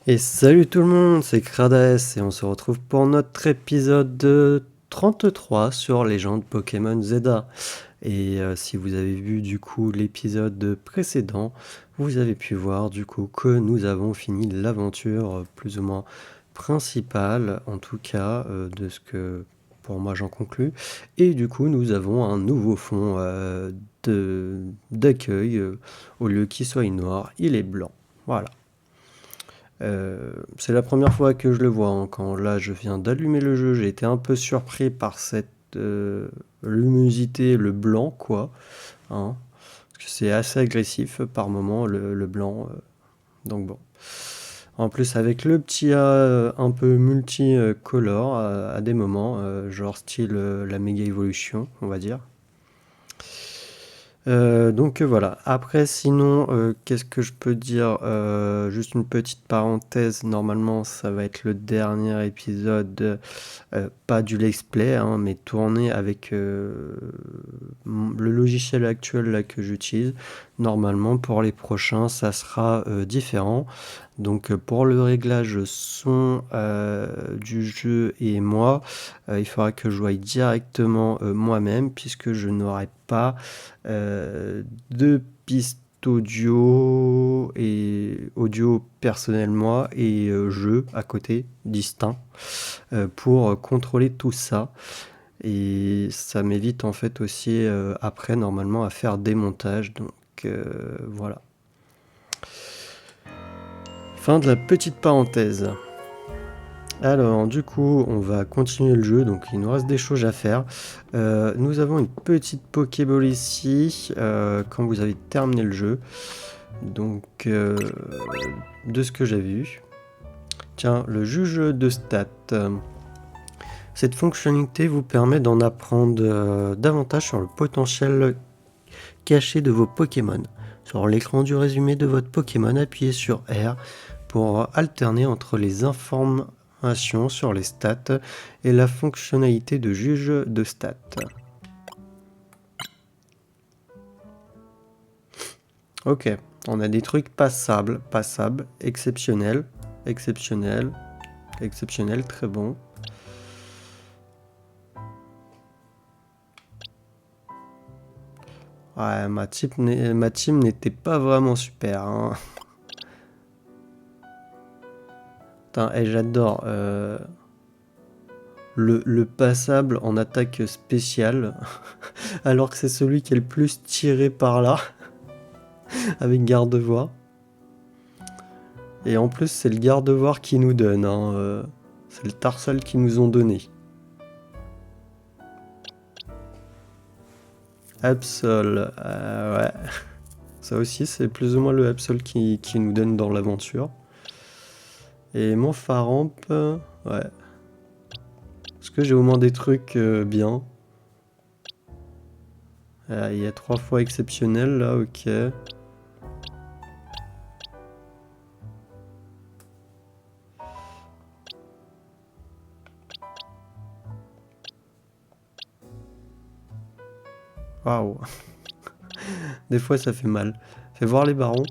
Et salut tout le monde, c'est Krades et on se retrouve pour notre épisode 33 sur Légende Pokémon Zelda. Et si vous avez vu du coup l'épisode précédent, vous avez pu voir du coup que nous avons fini l'aventure plus ou moins principale, en tout cas de ce que pour moi j'en conclus. Et du coup nous avons un nouveau fond d'accueil, au lieu qu'il soit noir, il est blanc. Voilà. C'est la première fois que je le vois, hein. Quand là je viens d'allumer le jeu, j'ai été un peu surpris par cette luminosité, le blanc quoi, hein. Parce que c'est assez agressif par moment le blanc. Donc bon. En plus avec le petit A un peu multicolore à des moments, genre style la méga évolution, on va dire. Donc voilà. Après, sinon, qu'est-ce que je peux dire? Juste une petite parenthèse. Normalement, ça va être le dernier épisode, pas du Let's Play, hein, mais tourné avec le logiciel actuel là, que j'utilise. Normalement, pour les prochains, ça sera différent. Donc, pour le réglage son du jeu et moi, il faudra que je voie directement moi-même, puisque je n'aurai pas deux pistes audio et audio personnel moi et jeu à côté distincts pour contrôler tout ça, et ça m'évite en fait aussi après normalement à faire des montages, donc voilà, fin de la petite parenthèse. Alors, du coup, on va continuer le jeu, donc il nous reste des choses à faire. Nous avons une petite Pokéball ici, quand vous avez terminé le jeu. Donc, de ce que j'ai vu. Tiens, le juge de stats. Cette fonctionnalité vous permet d'en apprendre davantage sur le potentiel caché de vos Pokémon. Sur l'écran du résumé de votre Pokémon, appuyez sur R pour alterner entre les informations sur les stats et la fonctionnalité de juge de stats. Ok, on a des trucs passables, exceptionnels, exceptionnel, exceptionnel, très bon. Ouais, ma team n'était pas vraiment super, hein. Putain, et j'adore le passable en attaque spéciale, alors que c'est celui qui est le plus tiré par là, avec garde-voix. Et en plus, c'est le garde-voix qui nous donne, hein, c'est le Tarsal qui nous ont donné. Absol, ouais. Ça aussi, c'est plus ou moins le Absol qui nous donne dans l'aventure. Et mon Faramp, ouais. Est-ce que j'ai au moins des trucs bien? Il y a 3 fois exceptionnel là, ok. Waouh. Des fois ça fait mal. Fais voir les barons.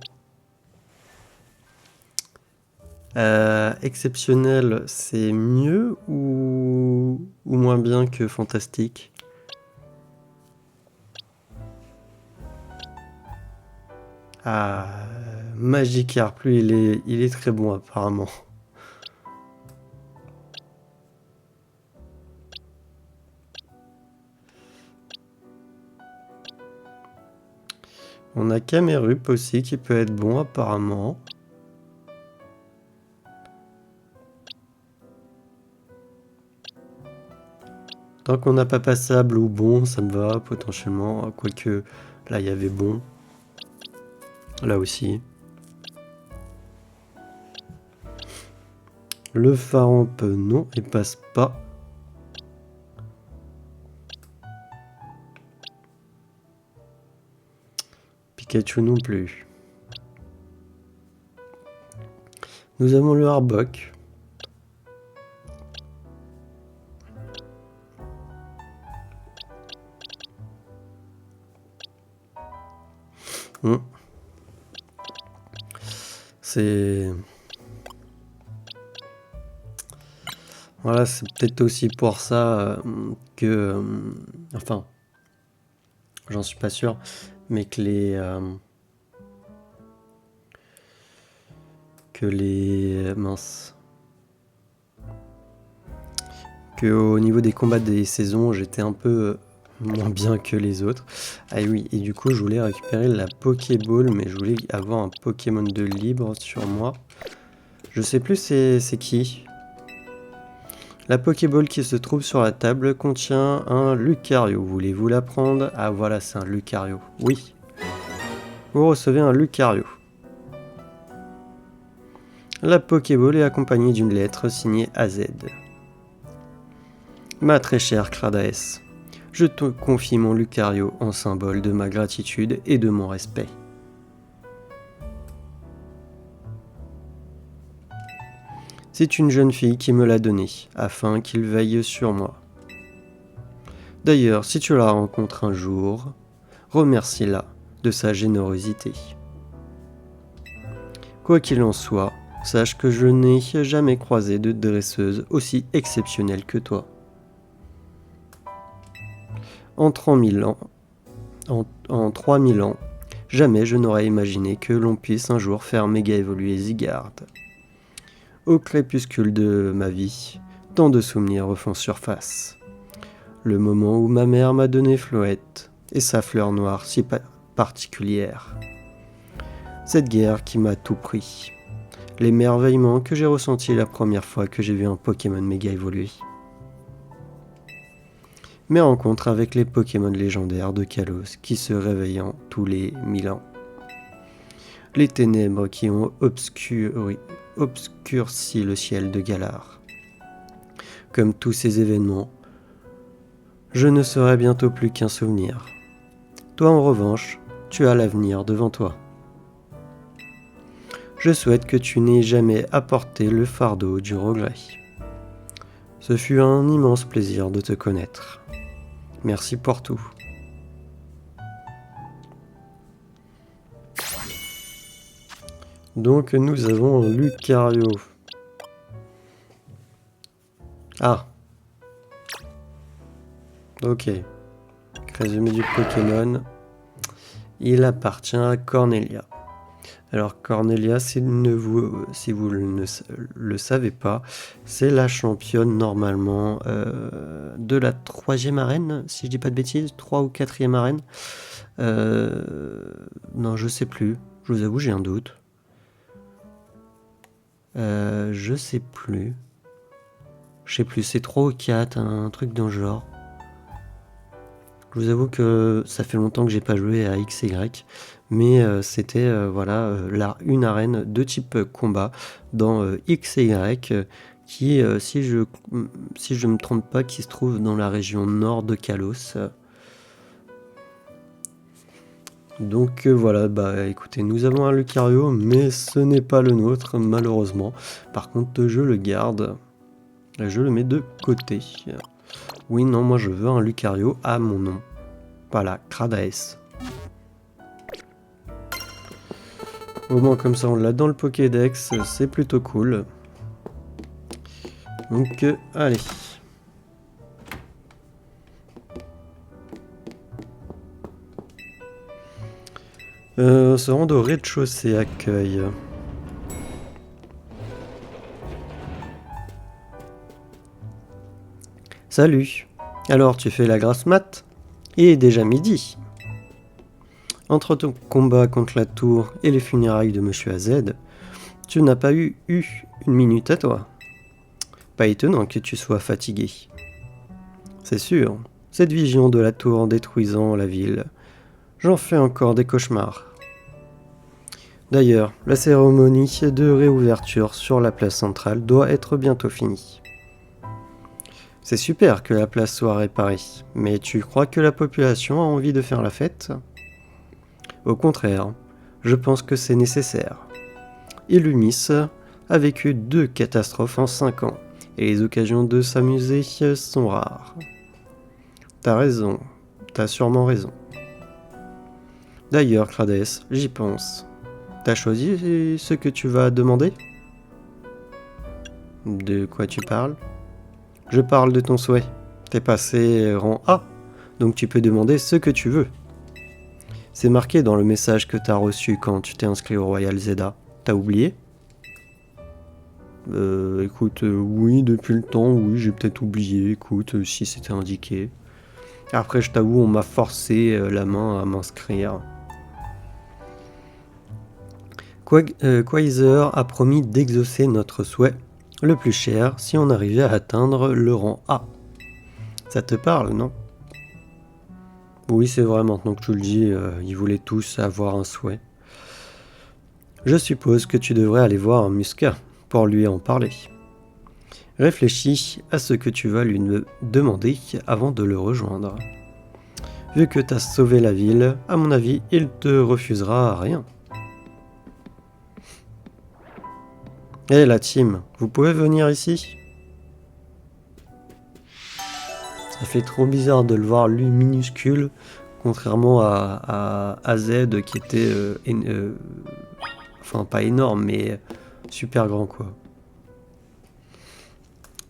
Exceptionnel, c'est mieux ou moins bien que fantastique? Ah, Magikarp, lui, il est très bon apparemment. On a Camerup aussi qui peut être bon apparemment. Tant qu'on n'a pas passable ou bon, ça me va potentiellement. Quoique là il y avait bon. Là aussi. Le Faramp, non, il passe pas. Pikachu non plus. Nous avons le Arbok. C'est... Voilà, c'est peut-être aussi pour ça que... enfin, j'en suis pas sûr, mais que les... mince. Que au niveau des combats des saisons, j'étais un peu moins bien que les autres. Ah oui, et du coup, je voulais récupérer la Pokéball, mais je voulais avoir un Pokémon de libre sur moi. Je sais plus c'est qui. La Pokéball qui se trouve sur la table contient un Lucario. Voulez-vous la prendre? Ah voilà, c'est un Lucario. Oui. Vous recevez un Lucario. La Pokéball est accompagnée d'une lettre signée AZ. Ma très chère Kradaes, je te confie mon Lucario en symbole de ma gratitude et de mon respect. C'est une jeune fille qui me l'a donné, afin qu'il veille sur moi. D'ailleurs, si tu la rencontres un jour, remercie-la de sa générosité. Quoi qu'il en soit, sache que je n'ai jamais croisé de dresseuse aussi exceptionnelle que toi. En 3000 ans, jamais je n'aurais imaginé que l'on puisse un jour faire méga évoluer Zygarde. Au crépuscule de ma vie, tant de souvenirs refont surface. Le moment où ma mère m'a donné Floette et sa fleur noire si particulière. Cette guerre qui m'a tout pris. L'émerveillement que j'ai ressenti la première fois que j'ai vu un Pokémon méga évoluer. Mes rencontres avec les Pokémon légendaires de Kalos qui se réveillent tous les 1000 ans. Les ténèbres qui ont obscurci le ciel de Galar. Comme tous ces événements, je ne serai bientôt plus qu'un souvenir. Toi en revanche, tu as l'avenir devant toi. Je souhaite que tu n'aies jamais apporté le fardeau du regret. Ce fut un immense plaisir de te connaître. Merci pour tout. Donc nous avons un Lucario. Ah. Ok. Résumé du Pokémon. Il appartient à Cornelia. Alors Cornelia, si vous ne le savez pas, c'est la championne normalement de la 3e arène, si je dis pas de bêtises, 3 ou 4e arène. Non, je sais plus. Je vous avoue, j'ai un doute. Je sais plus. C'est 3 ou 4, un truc dans le genre. Je vous avoue que ça fait longtemps que j'ai pas joué à XY, mais c'était une arène de type combat dans XY qui, si je me trompe pas, qui se trouve dans la région nord de Kalos. Donc voilà, bah écoutez, nous avons un Lucario, mais ce n'est pas le nôtre, malheureusement. Par contre, je le garde. Je le mets de côté. Oui, non, moi je veux un Lucario à mon nom. Voilà, Kradaes. Au moins comme ça on l'a dans le Pokédex, c'est plutôt cool. Donc allez. On se rend au rez-de-chaussée accueil. Salut. Alors tu fais la grasse mat? Il est déjà midi. Entre ton combat contre la tour et les funérailles de Monsieur AZ, tu n'as pas eu une minute à toi. Pas étonnant que tu sois fatigué. C'est sûr, cette vision de la tour détruisant la ville, j'en fais encore des cauchemars. D'ailleurs, la cérémonie de réouverture sur la place centrale doit être bientôt finie. C'est super que la place soit réparée, mais tu crois que la population a envie de faire la fête? Au contraire, je pense que c'est nécessaire. Illumis a vécu 2 catastrophes en 5 ans, et les occasions de s'amuser sont rares. T'as raison, t'as sûrement raison. D'ailleurs, Kradaes, j'y pense. T'as choisi ce que tu vas demander? De quoi tu parles? Je parle de ton souhait. T'es passé rang A, donc tu peux demander ce que tu veux. C'est marqué dans le message que t'as reçu quand tu t'es inscrit au Royal Zelda. T'as oublié? Écoute, oui, depuis le temps, oui, j'ai peut-être oublié, écoute, si c'était indiqué. Après, je t'avoue, on m'a forcé la main à m'inscrire. Quasar a promis d'exaucer notre souhait le plus cher si on arrivait à atteindre le rang A. Ça te parle, non? Oui, c'est vrai, maintenant que tu le dis, ils voulaient tous avoir un souhait. Je suppose que tu devrais aller voir Musca pour lui en parler. Réfléchis à ce que tu vas lui demander avant de le rejoindre. Vu que t'as sauvé la ville, à mon avis, il te refusera rien. Hé la team, vous pouvez venir ici? Ça fait trop bizarre de le voir lui minuscule, contrairement à AZ qui était, enfin pas énorme, mais super grand quoi.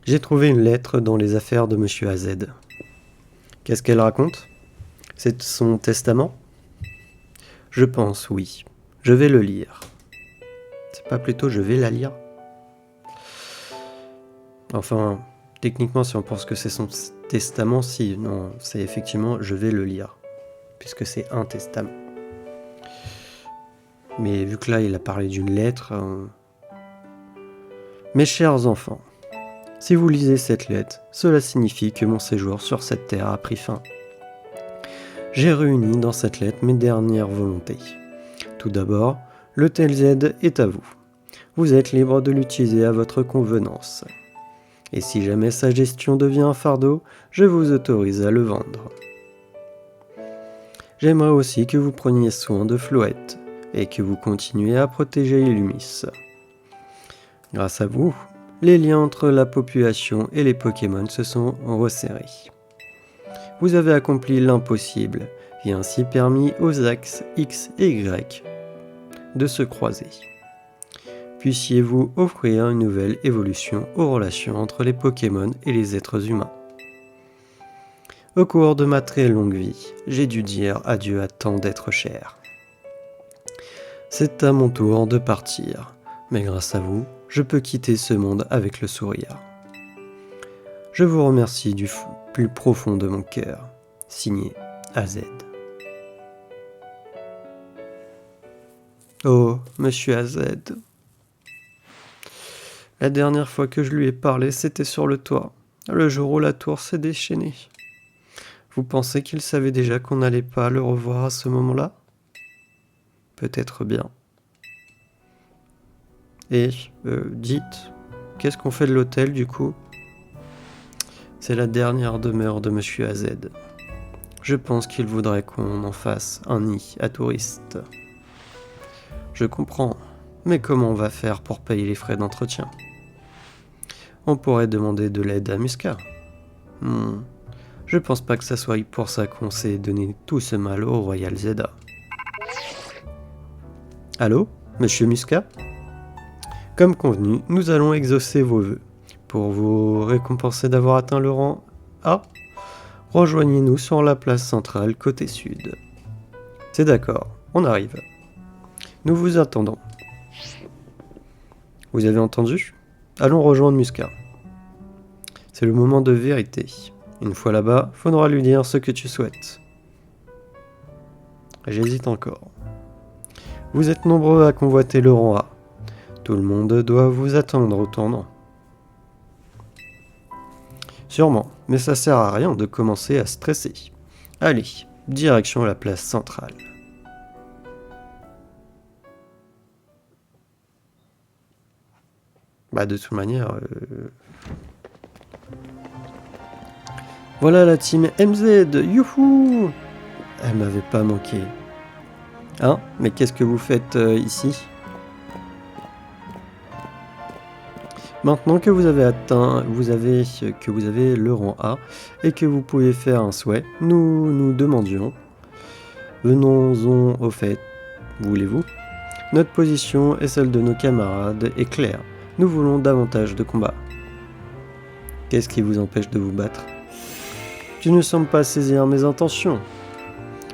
J'ai trouvé une lettre dans les affaires de Monsieur AZ. Qu'est-ce qu'elle raconte? C'est son testament? Je pense, oui. Je vais le lire. C'est pas plutôt je vais la lire? Enfin, techniquement, si on pense que c'est son testament, si, non, c'est effectivement je vais le lire. Puisque c'est un testament. Mais vu que là, il a parlé d'une lettre... Mes chers enfants, si vous lisez cette lettre, cela signifie que mon séjour sur cette terre a pris fin. J'ai réuni dans cette lettre mes dernières volontés. Tout d'abord, le TLZ est à vous. Vous êtes libre de l'utiliser à votre convenance. Et si jamais sa gestion devient un fardeau, je vous autorise à le vendre. J'aimerais aussi que vous preniez soin de Floette et que vous continuiez à protéger Illumis. Grâce à vous, les liens entre la population et les Pokémon se sont resserrés. Vous avez accompli l'impossible et ainsi permis aux axes X et Y de se croiser. Puissiez-vous offrir une nouvelle évolution aux relations entre les Pokémon et les êtres humains. Au cours de ma très longue vie, j'ai dû dire adieu à tant d'êtres chers. C'est à mon tour de partir, mais grâce à vous, je peux quitter ce monde avec le sourire. Je vous remercie du plus profond de mon cœur. Signé AZ. Oh, monsieur AZ. La dernière fois que je lui ai parlé, c'était sur le toit, le jour où la tour s'est déchaînée. Vous pensez qu'il savait déjà qu'on n'allait pas le revoir à ce moment-là? Peut-être bien. Et, dites, qu'est-ce qu'on fait de l'hôtel du coup? C'est la dernière demeure de Monsieur AZ. Je pense qu'il voudrait qu'on en fasse un nid à touristes. Je comprends, mais comment on va faire pour payer les frais d'entretien? On pourrait demander de l'aide à Musca. Je pense pas que ça soit pour ça qu'on s'est donné tout ce mal au Royal Zelda. Allô, Monsieur Musca? Comme convenu, nous allons exaucer vos vœux. Pour vous récompenser d'avoir atteint le rang A, rejoignez-nous sur la place centrale côté sud. C'est d'accord, on arrive. Nous vous attendons. Vous avez entendu? Allons rejoindre Musca. C'est le moment de vérité. Une fois là-bas, faudra lui dire ce que tu souhaites. J'hésite encore. Vous êtes nombreux à convoiter le rang A. Tout le monde doit vous attendre au tournant. Sûrement, mais ça sert à rien de commencer à stresser. Allez, direction la place centrale. Bah de toute manière... Voilà la team MZ, youhou! Elle m'avait pas manqué. Hein? Mais qu'est-ce que vous faites ici? Maintenant que vous avez atteint, vous avez le rang A et que vous pouvez faire un souhait, nous nous demandions, venons-en au fait, voulez-vous? Notre position et celle de nos camarades est claire, nous voulons davantage de combats. Qu'est-ce qui vous empêche de vous battre? Tu ne sembles pas saisir mes intentions.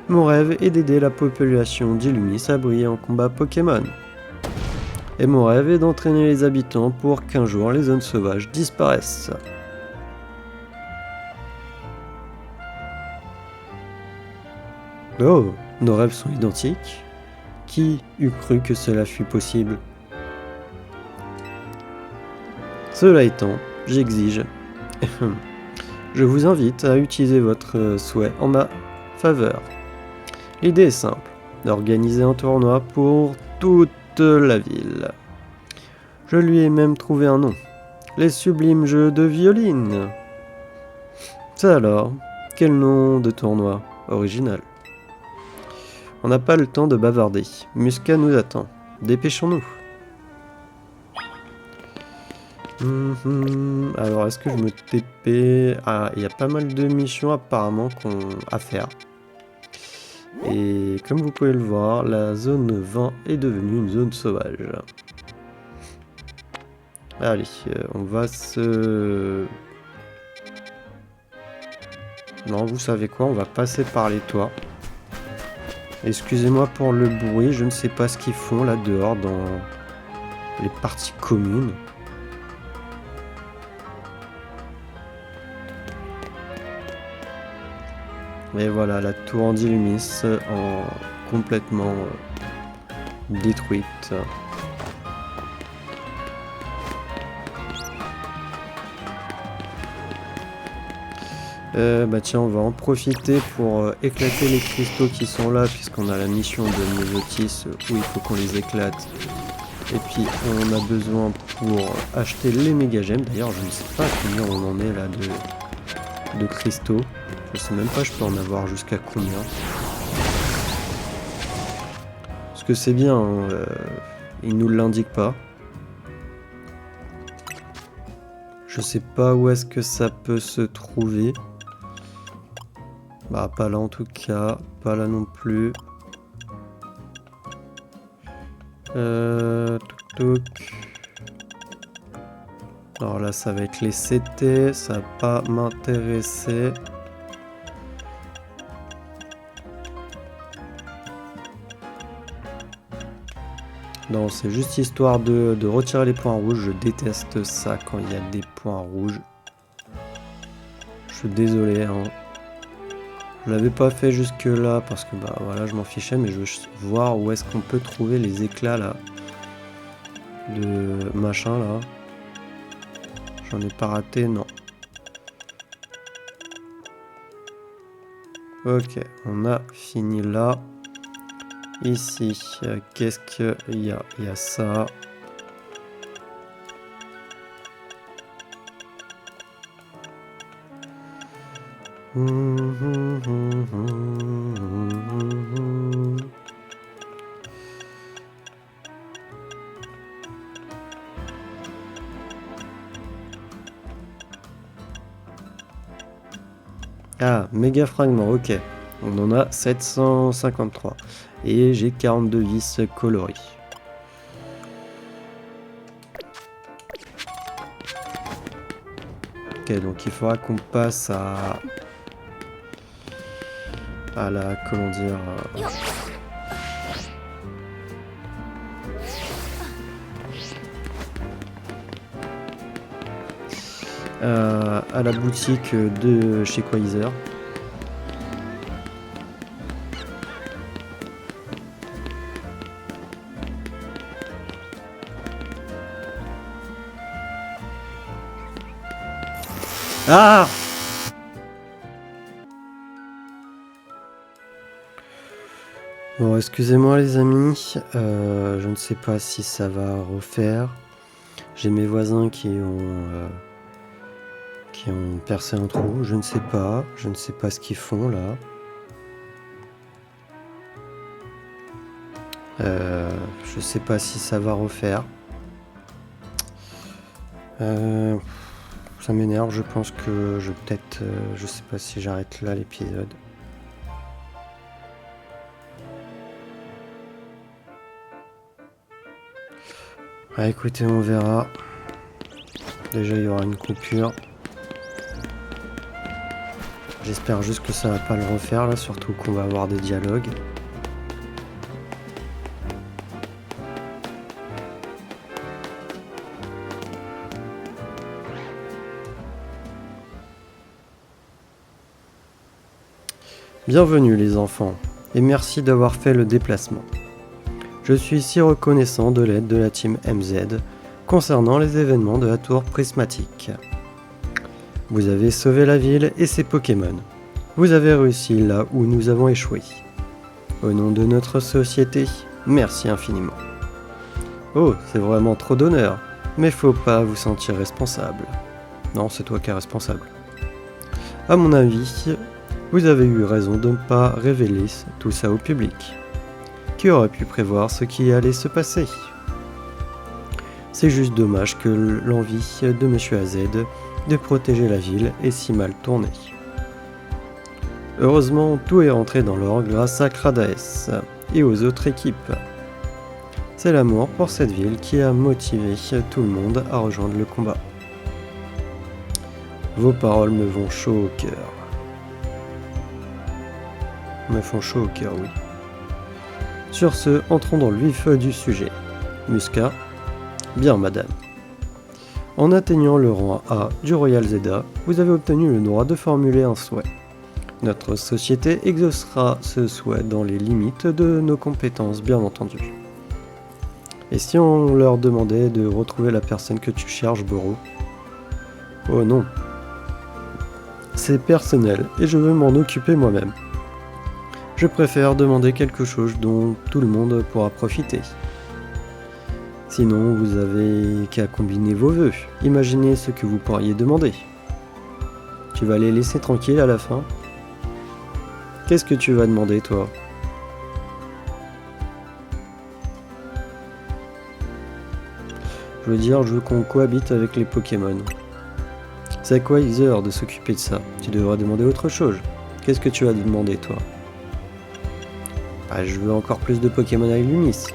Mon rêve est d'aider la population d'Illumis à briller en combat Pokémon. Et mon rêve est d'entraîner les habitants pour qu'un jour les zones sauvages disparaissent. Oh, nos rêves sont identiques. Qui eût cru que cela fût possible? Cela étant, j'exige. Je vous invite à utiliser votre souhait en ma faveur. L'idée est simple, d'organiser un tournoi pour toute la ville. Je lui ai même trouvé un nom. Les sublimes jeux de violine. Ça alors, quel nom de tournoi original? On n'a pas le temps de bavarder. Musca nous attend. Dépêchons-nous. Alors, est-ce que je me TP? Ah, il y a pas mal de missions apparemment à faire. Et comme vous pouvez le voir, la zone 20 est devenue une zone sauvage. Allez, on va se... Non, vous savez quoi, on va passer par les toits. Excusez-moi pour le bruit, je ne sais pas ce qu'ils font là dehors dans les parties communes. Et voilà, la tour Andilumis complètement détruite. Bah tiens, on va en profiter pour éclater les cristaux qui sont là, puisqu'on a la mission de Myotis où il faut qu'on les éclate. Et puis on a besoin pour acheter les méga gemmes. D'ailleurs, je ne sais pas combien on en est là de cristaux. Je sais même pas, je peux en avoir jusqu'à combien. Parce que c'est bien, hein, il nous l'indique pas. Je sais pas où est-ce que ça peut se trouver. Bah pas là en tout cas, pas là non plus. Touc. Alors là ça va être les CT, ça va pas m'intéresser. Non, c'est juste histoire de retirer les points rouges. Je déteste ça quand il y a des points rouges. Je suis désolé, hein. Je l'avais pas fait jusque là parce que bah voilà, je m'en fichais, mais je veux voir où est-ce qu'on peut trouver les éclats là de machin là. J'en ai pas raté, non. Ok, on a fini là. Ici, qu'est-ce qu'il y a? Il y a ça. Ah, méga fragment, ok. On en a 753. Et j'ai 42 vis coloris. Ok, donc il faudra qu'on passe à la, comment dire, à la boutique de chez Quasar. Ah! Bon, excusez-moi les amis, je ne sais pas si ça va refaire. J'ai mes voisins qui ont percé un trou, je ne sais pas ce qu'ils font là. Je sais pas si ça va refaire. Ça m'énerve, je pense que je peut-être, je sais pas si j'arrête là l'épisode. Ah, écoutez, on verra. Déjà, il y aura une coupure. J'espère juste que ça va pas le refaire là, surtout qu'on va avoir des dialogues. Bienvenue les enfants, et merci d'avoir fait le déplacement. Je suis si reconnaissant de l'aide de la team MZ concernant les événements de la tour prismatique. Vous avez sauvé la ville et ses Pokémon. Vous avez réussi là où nous avons échoué. Au nom de notre société, merci infiniment. Oh, c'est vraiment trop d'honneur, mais faut pas vous sentir responsable. Non, c'est toi qui es responsable. À mon avis, vous avez eu raison de ne pas révéler tout ça au public. Qui aurait pu prévoir ce qui allait se passer? C'est juste dommage que l'envie de Monsieur AZ de protéger la ville ait si mal tourné. Heureusement, tout est rentré dans l'ordre grâce à Kradaes et aux autres équipes. C'est l'amour pour cette ville qui a motivé tout le monde à rejoindre le combat. Vos paroles me font chaud au cœur. Oui. Sur ce, entrons dans le vif du sujet. Musca. Bien, madame. En atteignant le rang A du Royal Zeta, vous avez obtenu le droit de formuler un souhait. Notre société exaucera ce souhait dans les limites de nos compétences, bien entendu. Et si on leur demandait de retrouver la personne que tu cherches, Boro? Oh non. C'est personnel et je veux m'en occuper moi-même. Je préfère demander quelque chose dont tout le monde pourra profiter. Sinon, vous avez qu'à combiner vos vœux. Imaginez ce que vous pourriez demander. Tu vas les laisser tranquilles à la fin? Qu'est-ce que tu vas demander, toi? Je veux dire, je veux qu'on cohabite avec les Pokémon. C'est à Quasar de s'occuper de ça. Tu devrais demander autre chose. Qu'est-ce que tu vas demander, toi? Je veux encore plus de Pokémon avec Lumis.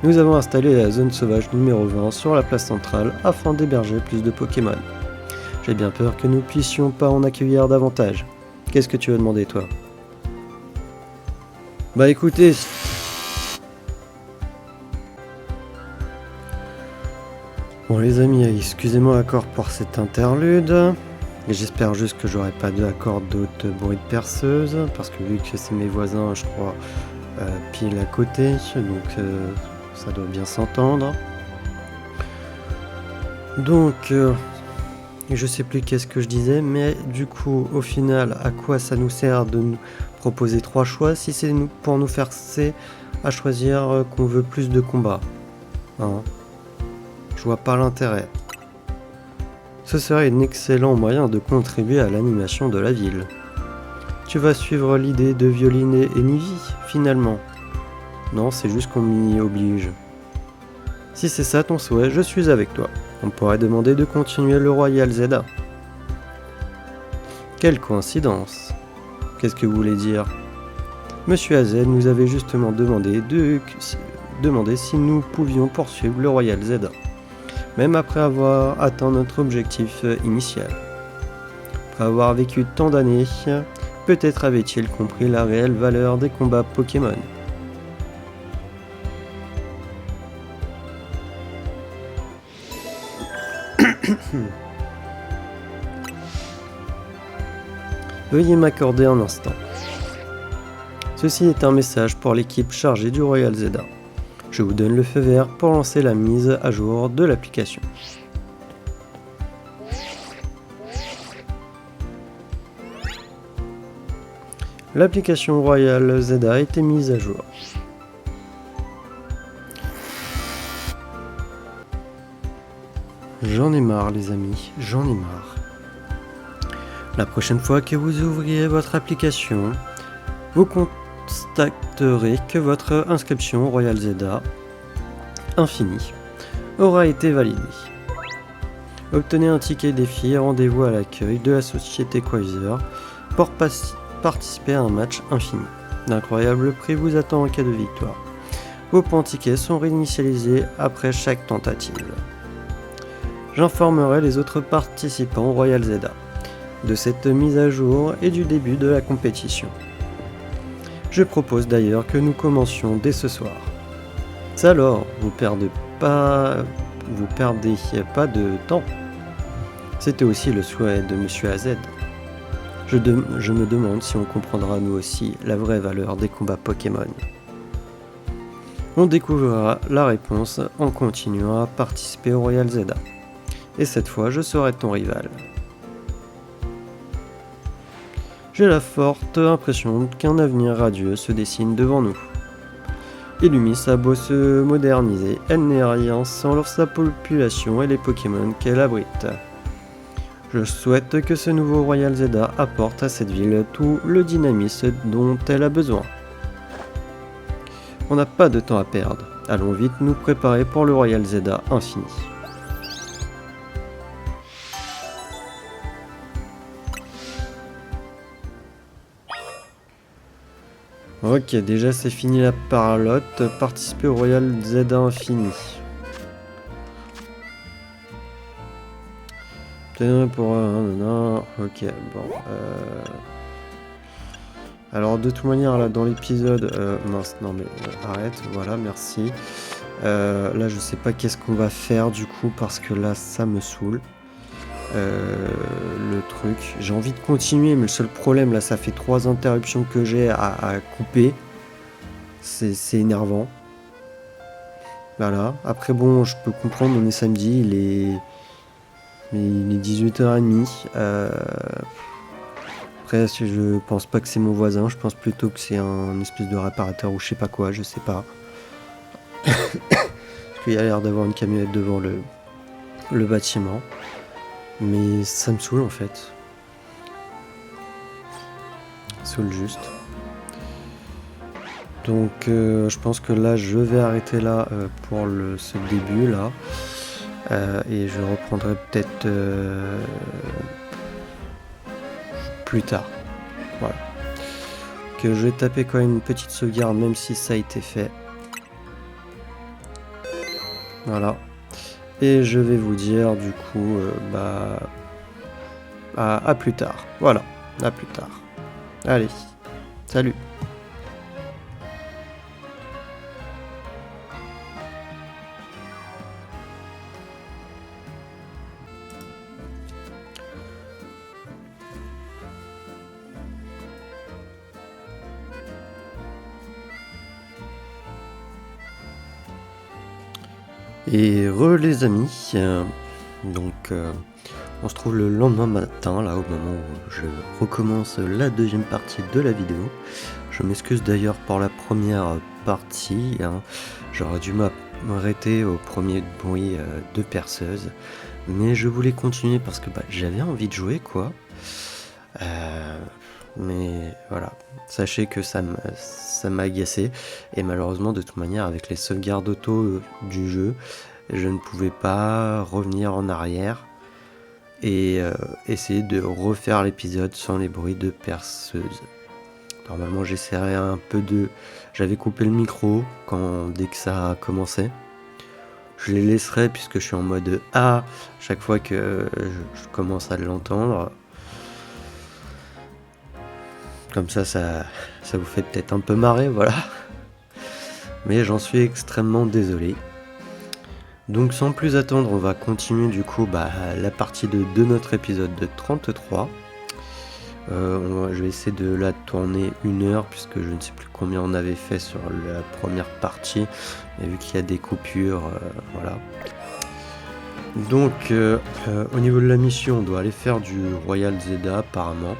Nous avons installé la zone sauvage numéro 20 sur la place centrale afin d'héberger plus de Pokémon. J'ai bien peur que nous puissions pas en accueillir davantage. Qu'est-ce que tu vas demander, toi? Bah écoutez... Bon les amis, excusez-moi encore pour cet interlude. J'espère juste que j'aurai pas d'accord d'autres bruits de perceuse, parce que vu que c'est mes voisins, je crois, pile à côté, donc ça doit bien s'entendre. Donc, je sais plus qu'est-ce que je disais, mais du coup, au final, à quoi ça nous sert de nous proposer 3 choix si c'est pour nous forcer à choisir qu'on veut plus de combats, hein? Je vois pas l'intérêt. Ce serait un excellent moyen de contribuer à l'animation de la ville. Tu vas suivre l'idée de violiner Enivi, finalement. Non, c'est juste qu'on m'y oblige. Si c'est ça ton souhait, je suis avec toi. On pourrait demander de continuer le Royal Zeta. Quelle coïncidence! Qu'est-ce que vous voulez dire? Monsieur AZ nous avait justement demandé si nous pouvions poursuivre le Royal Zeta, même après avoir atteint notre objectif initial. Après avoir vécu tant d'années, peut-être avait-il compris la réelle valeur des combats Pokémon. Veuillez m'accorder un instant. Ceci est un message pour l'équipe chargée du Royal Zeta. Je vous donne le feu vert pour lancer la mise à jour de l'application. L'application Royal Zeta a été mise à jour. J'en ai marre les amis, j'en ai marre. La prochaine fois que vous ouvrirez votre application, vous constaterez que votre inscription Royal Zeta Infini aura été validée. Obtenez un ticket défi et rendez-vous à l'accueil de la société Quasar pour participer à un match infini. D'incroyables prix vous attend en cas de victoire. Vos points tickets sont réinitialisés après chaque tentative. J'informerai les autres participants au Royal Zeta. de cette mise à jour et du début de la compétition. Je propose d'ailleurs que nous commencions dès ce soir. Alors, vous perdez pas de temps. C'était aussi le souhait de Monsieur AZ. Je me demande si on comprendra nous aussi la vraie valeur des combats Pokémon. On découvrira la réponse en continuant à participer au Royal Zelda. Et cette fois, je serai ton rival. J'ai la forte impression qu'un avenir radieux se dessine devant nous. Illumis a beau se moderniser, elle n'est rien sans sa population et les Pokémon qu'elle abrite. Je souhaite que ce nouveau Royal Zelda apporte à cette ville tout le dynamisme dont elle a besoin. On n'a pas de temps à perdre, allons vite nous préparer pour le Royal Zelda infini. Ok, déjà c'est fini la parlotte, participer au Royal Zelda infini. Pour ok, bon. Alors de toute manière là dans l'épisode, mince, non mais arrête, voilà, merci. Là je sais pas qu'est-ce qu'on va faire du coup parce que là ça me saoule. Le truc, j'ai envie de continuer mais le seul problème là ça fait 3 interruptions que j'ai à couper. C'est énervant. Voilà, après bon je peux comprendre, on est samedi, il est 18h30. Après, je pense pas que c'est mon voisin, je pense plutôt que c'est un espèce de réparateur ou je sais pas quoi, je sais pas. Parce qu'il y a l'air d'avoir une camionnette devant le bâtiment. Mais ça me saoule en fait. Ça saoule juste. Donc je pense que là je vais arrêter là pour ce début là. Et je reprendrai peut-être plus tard. Voilà. Que je vais taper quand même une petite sauvegarde même si ça a été fait. Voilà. Et je vais vous dire du coup à plus tard. Voilà, à plus tard. Allez, salut. Et les amis, on se trouve le lendemain matin, là au moment où je recommence la deuxième partie de la vidéo. Je m'excuse d'ailleurs pour la première partie, hein. J'aurais dû m'arrêter au premier bruit de perceuse, mais je voulais continuer parce que j'avais envie de jouer quoi. Mais voilà, sachez que ça m'a agacé et malheureusement de toute manière avec les sauvegardes auto du jeu, je ne pouvais pas revenir en arrière et essayer de refaire l'épisode sans les bruits de perceuse. Normalement j'essaierai un peu j'avais coupé le micro dès que ça a commencé. Je les laisserai puisque je suis en mode A chaque fois que je commence à l'entendre. Comme ça vous fait peut-être un peu marrer, voilà. Mais j'en suis extrêmement désolé. Donc sans plus attendre, on va continuer du coup la partie de notre épisode de 33. Je vais essayer de la tourner 1 heure puisque je ne sais plus combien on avait fait sur la première partie. Et vu qu'il y a des coupures, voilà. Donc au niveau de la mission, on doit aller faire du Royal Zelda apparemment.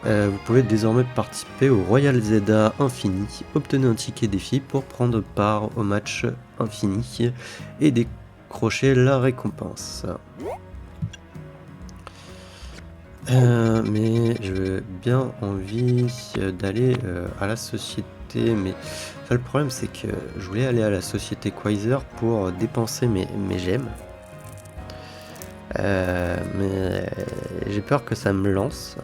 Vous pouvez désormais participer au Royal Zelda Infini, obtenez un ticket défi pour prendre part au match infini et décrocher la récompense. Mais j'ai bien envie d'aller à la société, mais le problème c'est que je voulais aller à la société Quasar pour dépenser mes gemmes. Mais j'ai peur que ça me lance.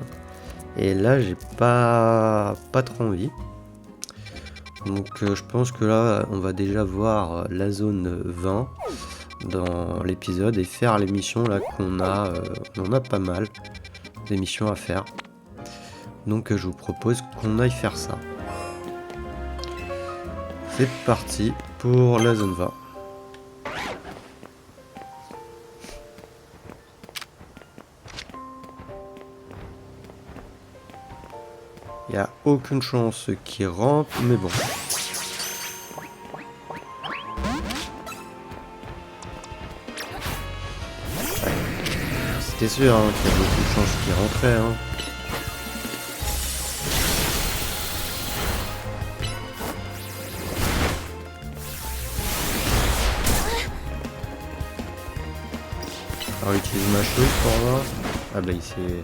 Et là j'ai pas trop envie. Donc je pense que là on va déjà voir la zone 20 dans l'épisode et faire les missions là qu'on a pas mal. des missions à faire. Donc je vous propose qu'on aille faire ça. C'est parti pour la zone 20. Il n'y a aucune chance qu'il rentre, mais bon. Ouais. C'était sûr hein, qu'il y avait beaucoup de chances qu'il rentrait. Hein. Alors utilise ma chose pour voir. Ah bah il s'est...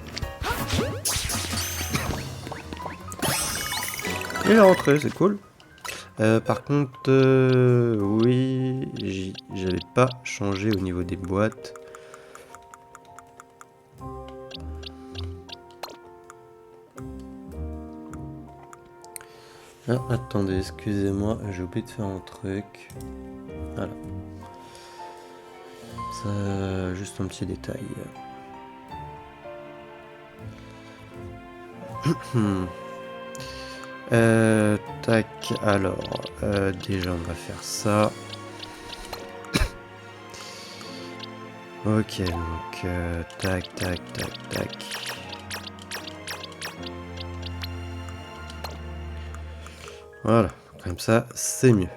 Il est rentré, c'est cool. Par contre, oui, j'avais pas changé au niveau des boîtes. Ah, attendez, excusez-moi, j'ai oublié de faire un truc. Voilà. Ça, juste un petit détail. Tac, alors, déjà on va faire ça. Ok, donc, tac, tac, tac, tac. Voilà, comme ça, c'est mieux.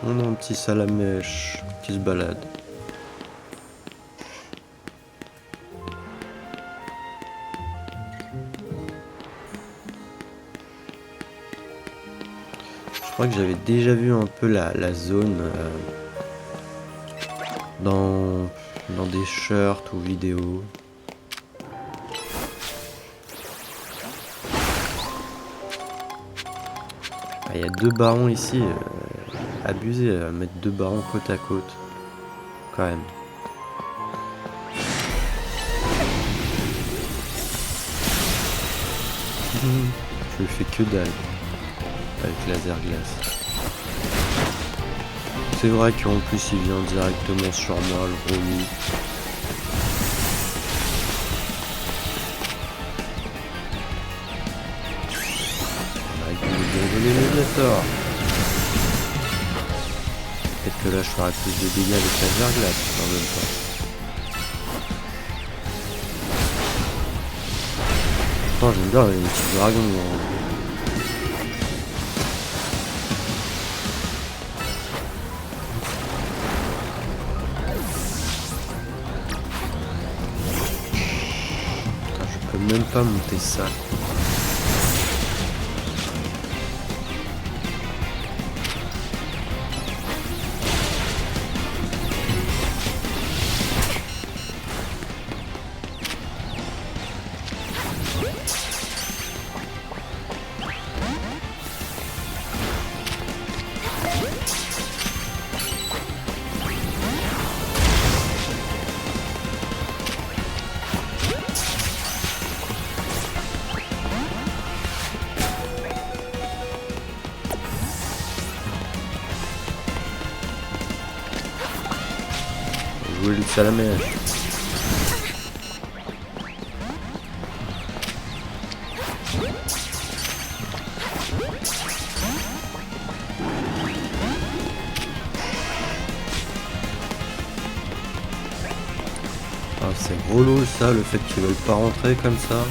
On a un petit salamèche qui se balade. Je crois que j'avais déjà vu un peu la zone dans des shirts ou vidéos. Il y a 2 barons ici. Abusé à mettre 2 barons côte à côte. Quand même. Je le fais que dalle. Avec laser glace. C'est vrai qu'en plus il vient directement sur moi, le gros loup. Avec le Léviator. Peut-être que là je ferai plus de dégâts avec laser glace en même temps. Putain, j'aime bien les petits dragons. Je peux même pas monter ça. Jouer le salamèche. Ah, c'est relou ça, le fait qu'ils veulent pas rentrer comme ça.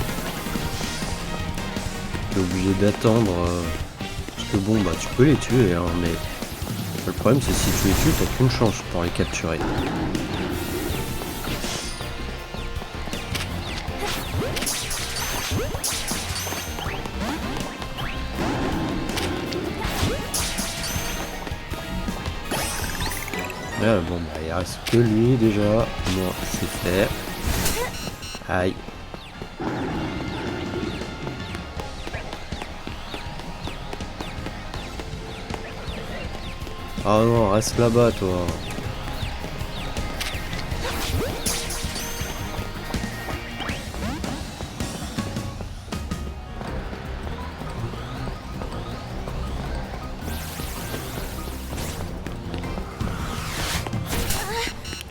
T'es obligé d'attendre. Parce que bon, bah tu peux les tuer, hein, mais le problème c'est si tu les tues, t'as qu'une chance pour les capturer. Là, bon, bah il reste que lui déjà. Moi, c'est fait. Aïe. Ah non, reste là-bas, toi.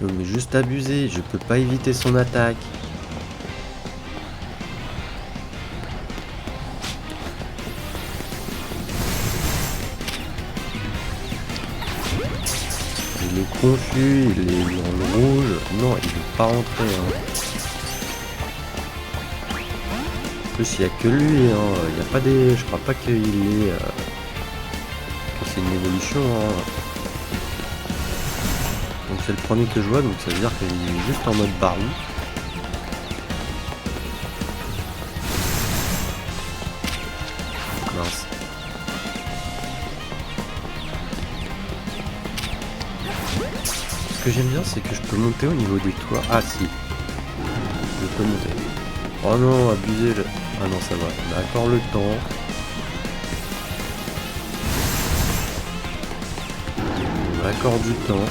Non mais juste abusé, je peux pas éviter son attaque. Il est confus, il est dans le rouge. Non, il veut pas rentrer. Hein. En plus, il y a que lui. Hein. Il y a pas des. Je crois pas qu'il est. Que c'est une évolution. Hein. Donc c'est le premier que je vois, donc ça veut dire qu'il est juste en mode baron. Mince. Ce que j'aime bien, c'est que je peux monter au niveau des toits. Ah si, je peux monter. Oh non, abusé. Ah non, ça va. On a encore le temps. On a encore du temps.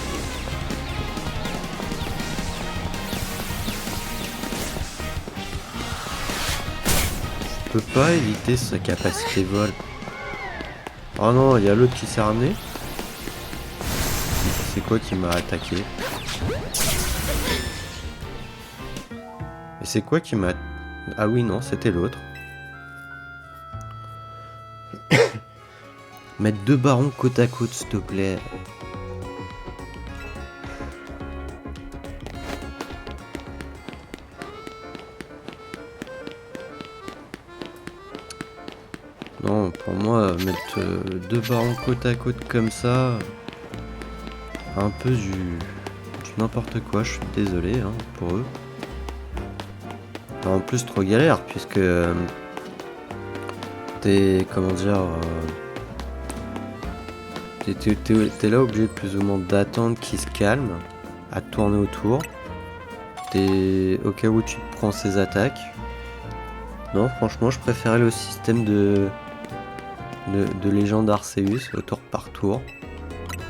Je peux pas éviter sa capacité vol. Oh non, il y a l'autre qui s'est ramené. C'est quoi qui m'a attaqué? Et c'est quoi qui m'a... Ah oui, non, c'était l'autre. Mettre deux barons côte à côte, s'il te plaît. Non, pour moi, mettre deux barons côte à côte comme ça... Un peu du n'importe quoi, je suis désolé hein, pour eux. En plus trop galère puisque t'es comment dire t'es là obligé plus ou moins d'attendre qu'il se calme, à tourner autour. T'es au cas où tu prends ses attaques. Non franchement je préférais le système de légende Arceus au tour par tour.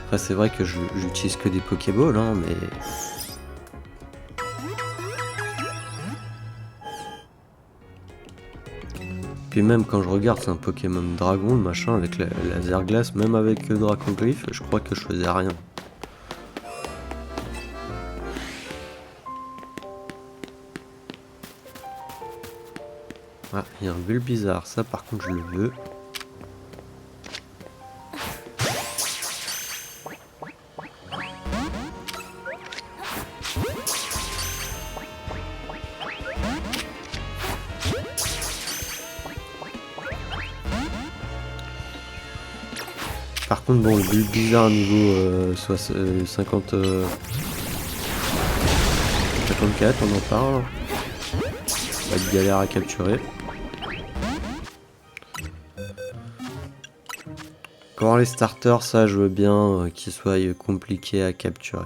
Après c'est vrai que j'utilise que des Pokéballs hein, mais... Puis même quand je regarde c'est un Pokémon Dragon, le machin avec la laser glace, même avec Dracoglyph, je crois que je faisais rien. Ah, il y a un bulle bizarre, ça par contre je le veux. Par contre, bon, le bulle bizarre niveau 50, 54, on en parle. Pas de galère à capturer. Quand les starters, ça je veux bien qu'ils soient compliqués à capturer.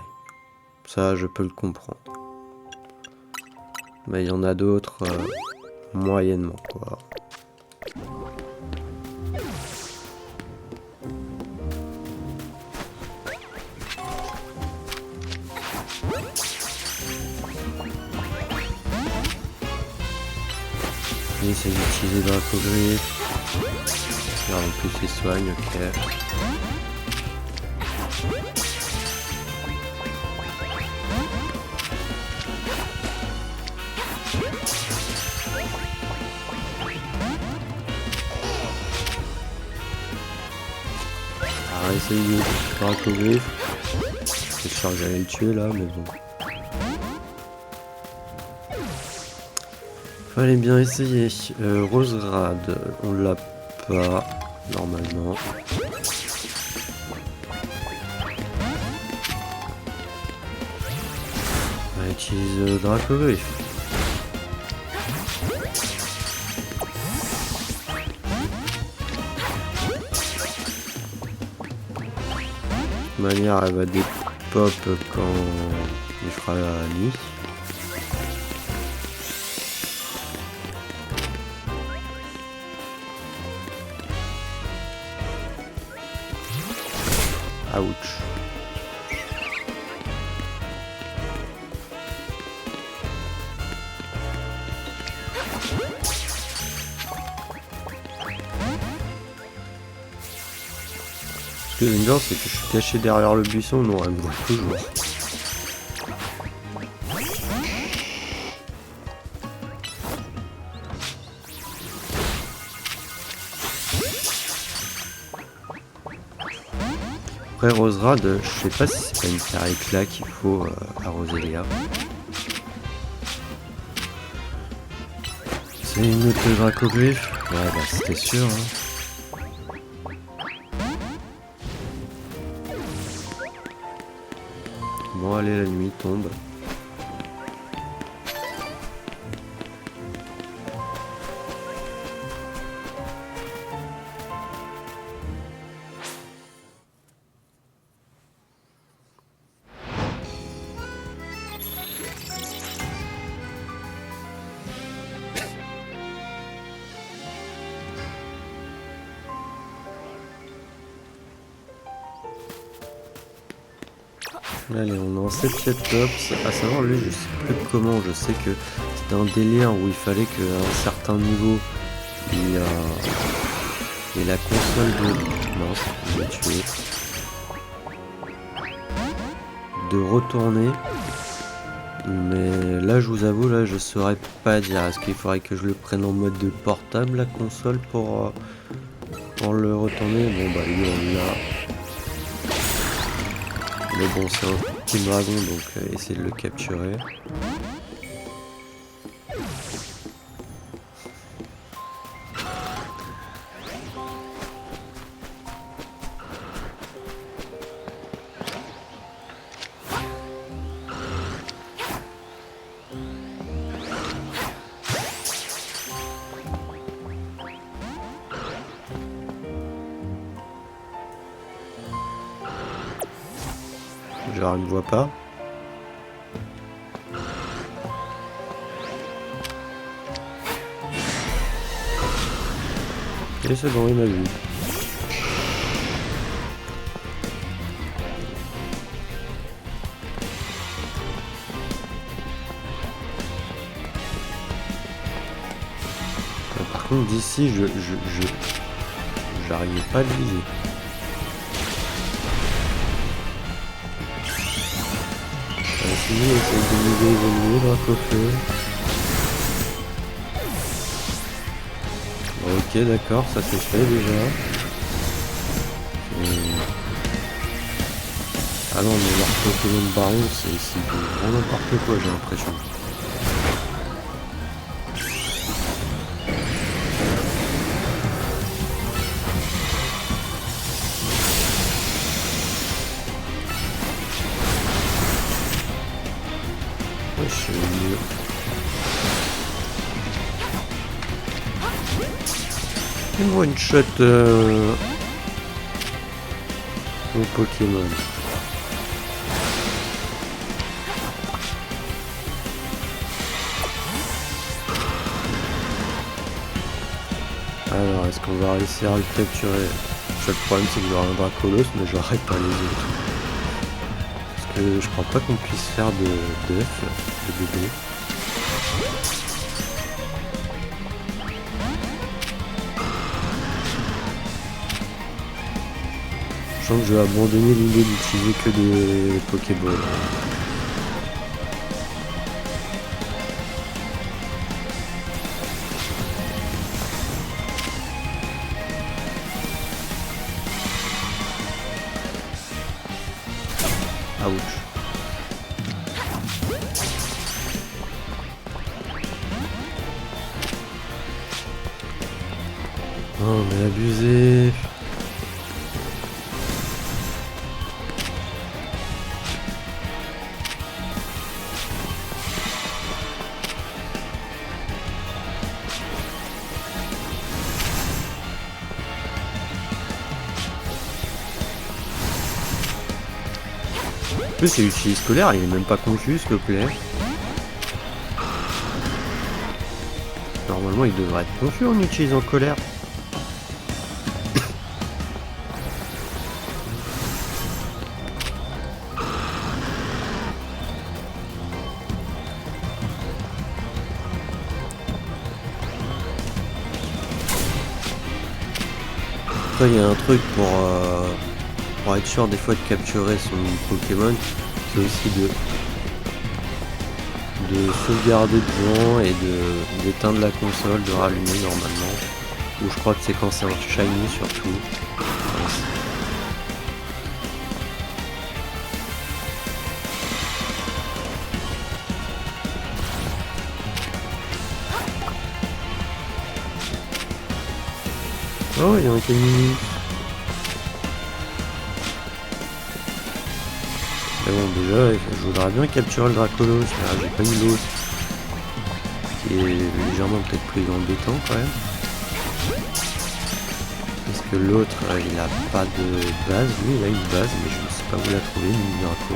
Ça je peux le comprendre. Mais il y en a d'autres moyennement quoi. Essayer d'utiliser Dracoglyph. Là en plus il soigne, ok. Alors essayer de Dracoglyph. C'est sûr que j'allais le tuer là, mais bon. Fallait bien essayer. Roserade, on l'a pas normalement. On va utiliser Dracoglyph. De toute manière, elle va dépop quand il fera la nuit. Ouch. Ce que j'aime bien, c'est que je suis caché derrière le buisson, non, elle me voit toujours. Après Roserad, je sais pas si c'est pas une terre éclat qu'il faut arroser Léa. C'est une autre dracoglyphe. Ouais bah c'était sûr hein. Bon allez, la nuit tombe. Allez, on est en 7 tops. À savoir, lui, je sais plus comment. Je sais que c'était un délire où il fallait qu'à un certain niveau, il et la console de... Mince, je l'ai tué. De retourner. Mais là, je vous avoue, là, je saurais pas dire. Est-ce qu'il faudrait que je le prenne en mode de portable, la console, pour le retourner? Bon, bah, lui, on l'a. Mais bon, c'est un petit dragon, donc essayer de le capturer. Genre, il me voit pas. Et c'est bon, il m'a vu. Par contre, d'ici, j'arrivais pas à le viser. Ici, essaye de miser les ennemis, Dracofeu. Ok, d'accord, ça c'est fait déjà. Ah non, mais leur Pokémon de Baron, c'est vraiment n'importe quoi, j'ai l'impression. Wesh, mieux. Une one shot au Pokémon. Alors, est-ce qu'on va réussir à le capturer? Le problème, c'est que j'aurai un Dracolos, mais j'aurai pas les autres. Parce que je crois pas qu'on puisse faire d'œufs, de bébés. Je sens que je vais abandonner l'idée d'utiliser que des Pokéballs. Ouch. Oh mais abusé. En plus, c'est utilise scolaire, il est même pas confus, s'il te plaît. Normalement, il devrait être confus en utilisant colère. Après, il y a un truc pour être sûr des fois de capturer son Pokémon, c'est aussi de sauvegarder devant et d'éteindre la console, de rallumer normalement. Ou je crois que c'est quand c'est un shiny surtout. Oh, il y a un Camini. Mais bon, déjà, je voudrais bien capturer le Dracolos, mais j'ai pas eu l'autre. Qui est légèrement peut-être plus embêtant quand même. Parce que l'autre, il a pas de base. Lui, il a une base, mais je ne sais pas où la trouver, ni Draco.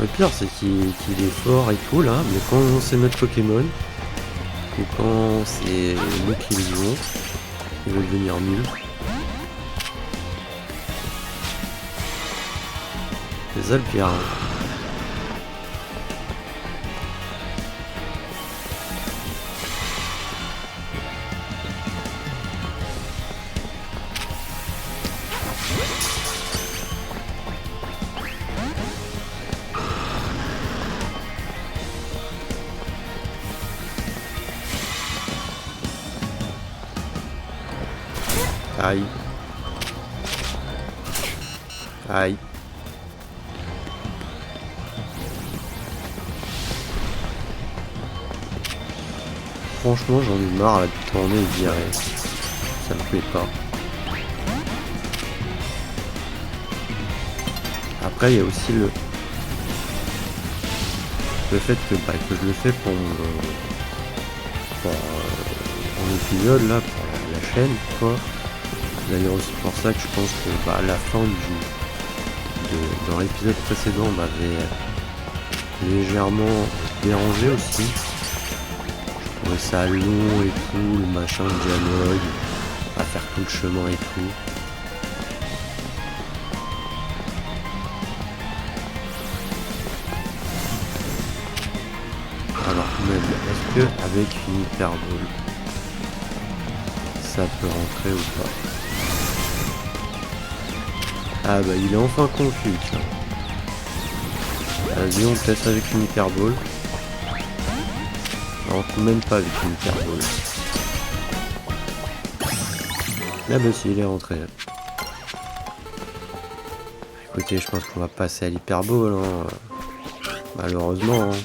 Le pire, c'est qu'il est fort et tout là, mais quand c'est notre Pokémon, ou quand c'est nous qui le jouons, il va devenir nul. C'est ça le pire. Hein. Aïe. Aïe. Franchement, j'en ai marre là de tourner et de virer. Ça me plaît pas. Après, il y a aussi le fait que je le fais pour mon épisode là, pour la chaîne, quoi. D'ailleurs, c'est pour ça que je pense que la fin dans l'épisode précédent m'avait légèrement dérangé aussi. Je trouvais ça long et tout, le machin, le dialogue, à faire tout le chemin et tout. Alors même, est-ce que avec une hyperbole, ça peut rentrer ou pas? Ah bah il est enfin confus, tiens. Vas-y, on teste avec une hyperbole. On rentre même pas avec une hyperbole. Là bah si, il est rentré. Écoutez, je pense qu'on va passer à l'hyperbole, hein. Malheureusement. Hein.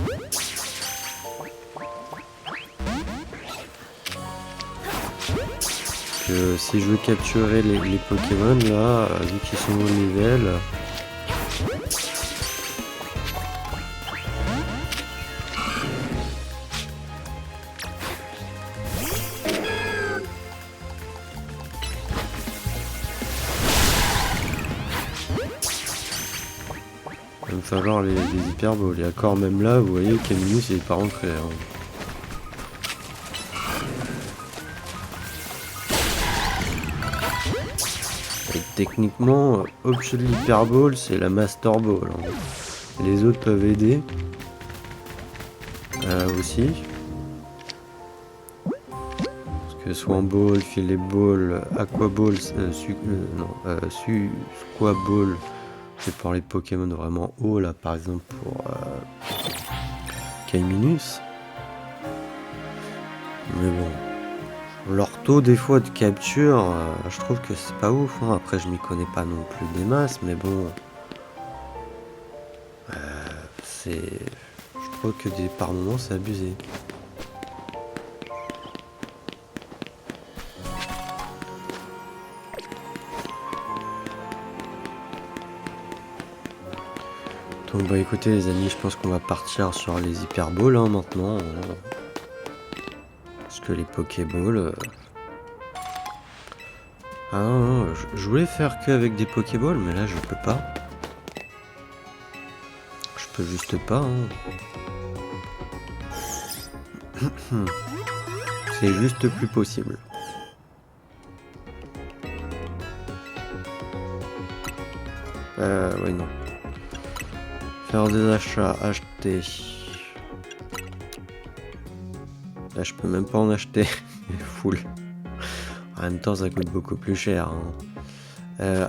Que si je veux capturer les Pokémon là, vu qu'ils sont au level, il va me falloir les hyperboles. Et encore même là, vous voyez, Caminus il est pas rentré. Hein. Et techniquement, au-dessus de l'hyperbole, c'est la Master Ball. Hein. Les autres peuvent aider. Aussi. Parce que Swan Ball, Filet Ball, Aqua Ball, Squab Ball, c'est pour les Pokémon vraiment hauts, là, par exemple pour Kaiminus. Mais bon. Leur taux des fois de capture, je trouve que c'est pas ouf. Hein. Après, je m'y connais pas non plus des masses, mais bon. Je trouve que par moments, c'est abusé. Donc bah écoutez les amis, je pense qu'on va partir sur les hyperballs hein, maintenant. Parce que les pokéballs... Ah non, je voulais faire que avec des pokéballs, mais là je peux pas. Je peux juste pas. Hein. C'est juste plus possible. Oui non. Faire des achats, acheter. Là je peux même pas en acheter. Full. En même temps ça coûte beaucoup plus cher. Hein.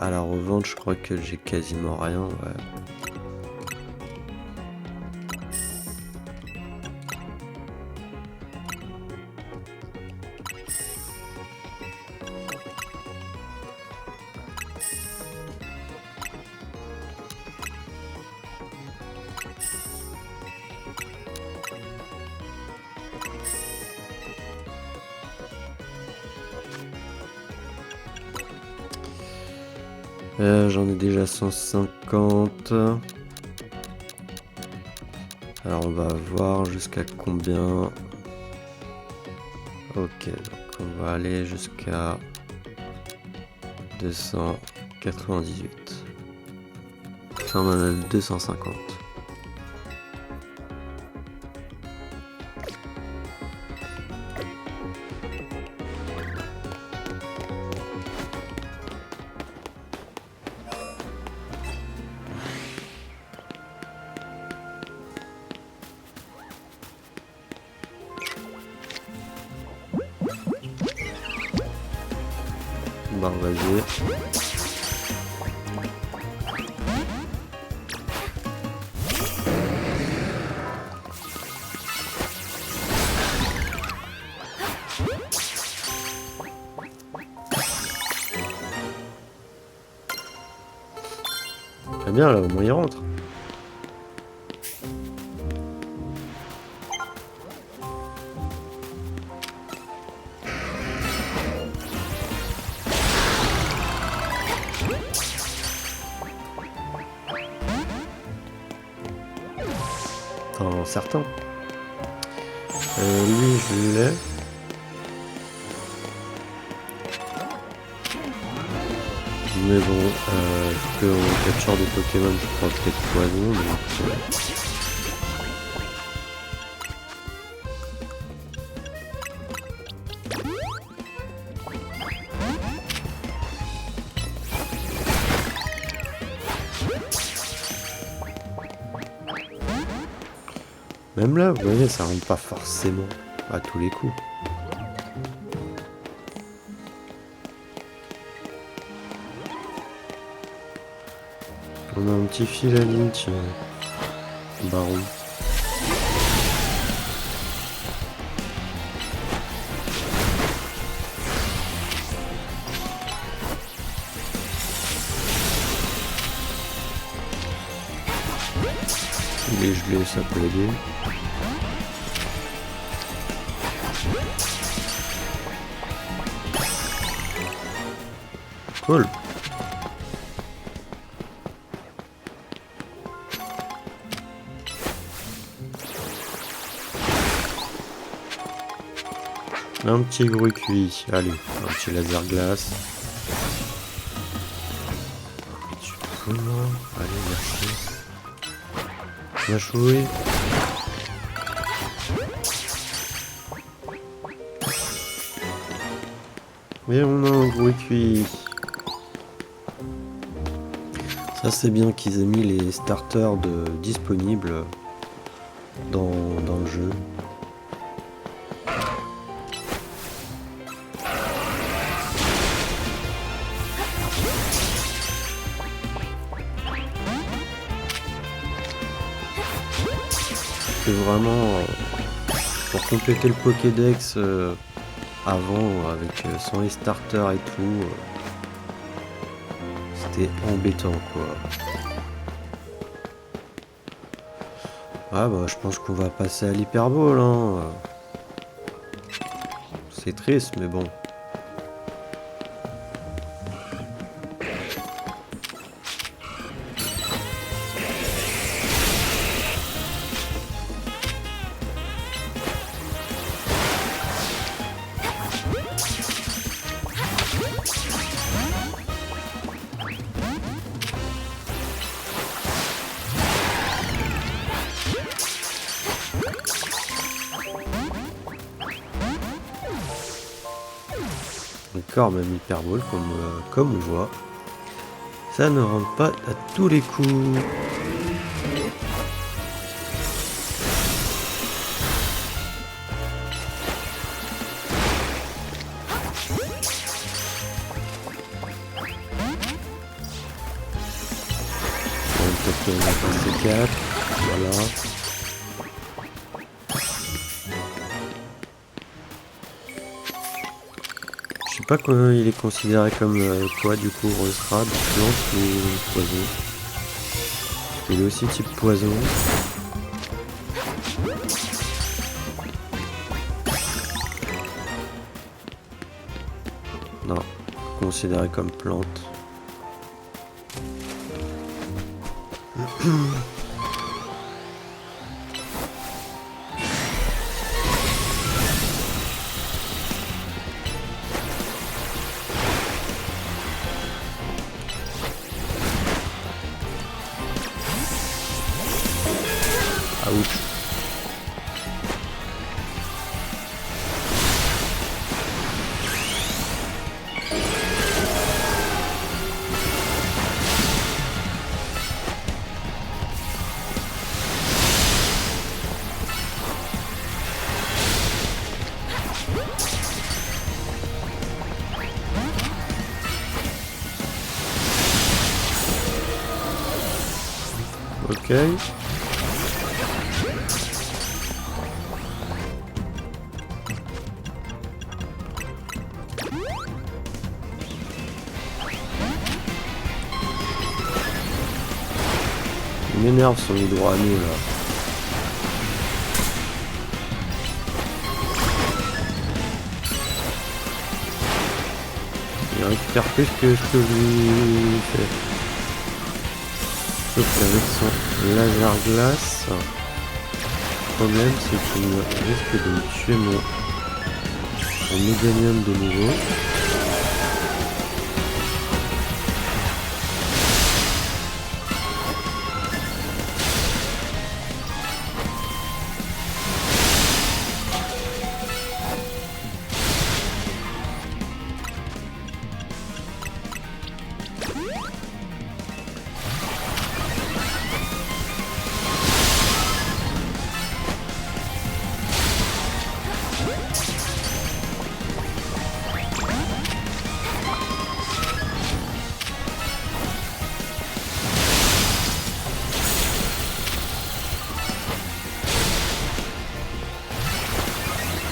À la revente je crois que j'ai quasiment rien. Ouais. J'en ai déjà 150. Alors on va voir jusqu'à combien. Ok, donc on va aller jusqu'à 298. Ça, on en a 250. Bah vas-y. Très bien, là au moins il rentre. Attends, certain. Lui je l'ai. Mais bon, vu qu'on capture des Pokémon, je crois peut-être poison, donc... Même là, vous voyez, ça rentre pas forcément à tous les coups. On a un petit fil à ligne, tiens. Baron. Il est gelé, ça peut aider. Cool. Un petit gros cuit. Allez, un petit laser glace. Tu peux, moi. Allez, merci. Mâchouille. Et on a un gros cuit. Ça c'est bien qu'ils aient mis les starters disponibles dans le jeu. C'est vraiment pour compléter le Pokédex avant avec sans les starters et tout. C'était embêtant quoi. Ah bah je pense qu'on va passer à l'Hyperball hein. C'est triste mais bon. Encore même Hyperball comme on voit. Ça ne rentre pas à tous les coups. Peut-être qu'on va passer 4. Voilà. Je sais pas quoi il est considéré comme quoi du coup Roserad, plante ou poison. Il est aussi type poison. Non, considéré comme plante. Ouch. Ok. Il m'énerve son hydro à nous là. Il récupère plus que ce que je lui fais. Sauf qu'avec son laser glace, le problème c'est qu'il risque de me tuer mon méganium de nouveau.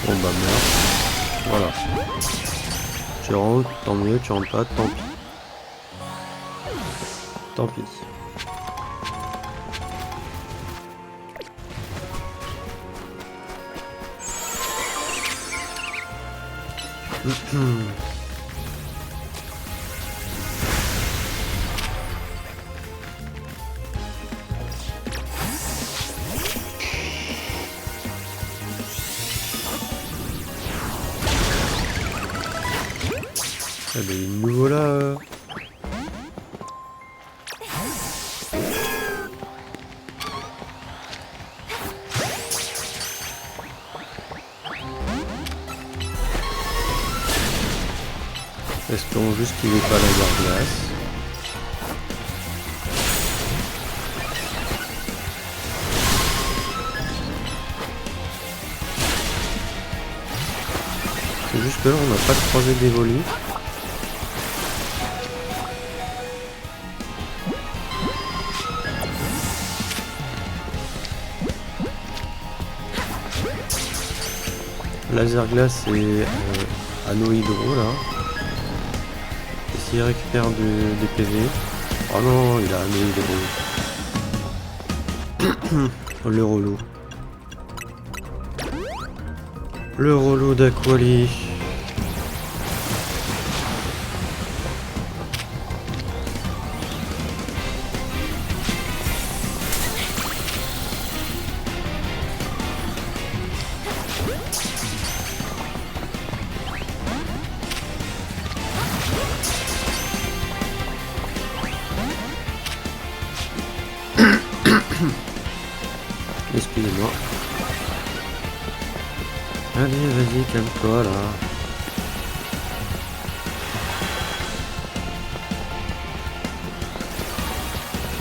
Bon bah merde. Voilà. Tu rentres, tant mieux, tu rentres pas, tant pis. Tant pis. Ah bah il est nouveau là. Espérons juste qu'il n'est pas la glace. C'est juste que là on n'a pas croisé d'évolu. Laser glace et anneau hydro là. Et s'il récupère des PV. Oh non, il a anneau hydro. Le relou. Le relou d'Aquali. Excusez-moi. Allez, vas-y, calme-toi là.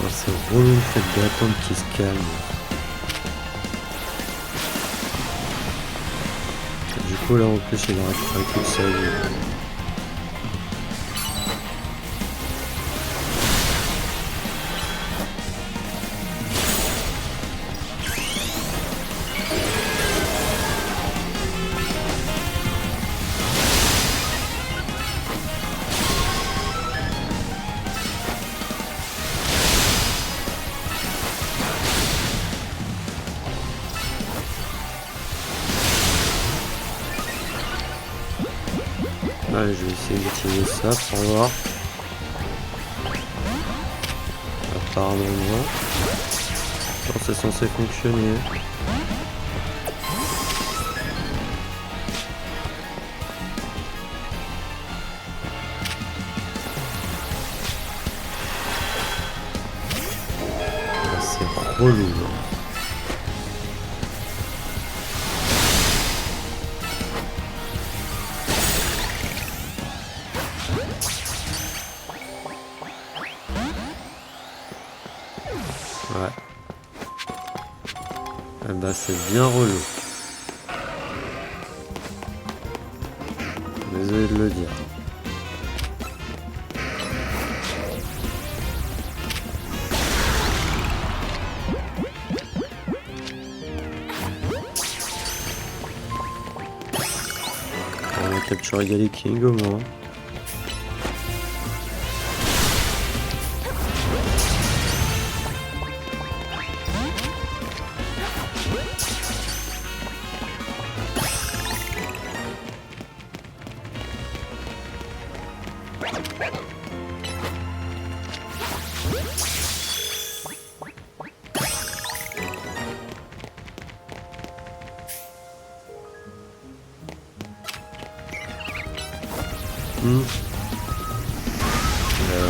Oh, c'est relou le fait d'attendre qu'il se calme. Du coup là en plus il a récupéré toute sa vie. Allez, je vais essayer d'utiliser ça pour voir. par un endroit. Alors, c'est censé fonctionner. Ah, c'est relou. Ouais. Ah bah c'est bien relou. Désolé de le dire. On va capturer Galley King au moins.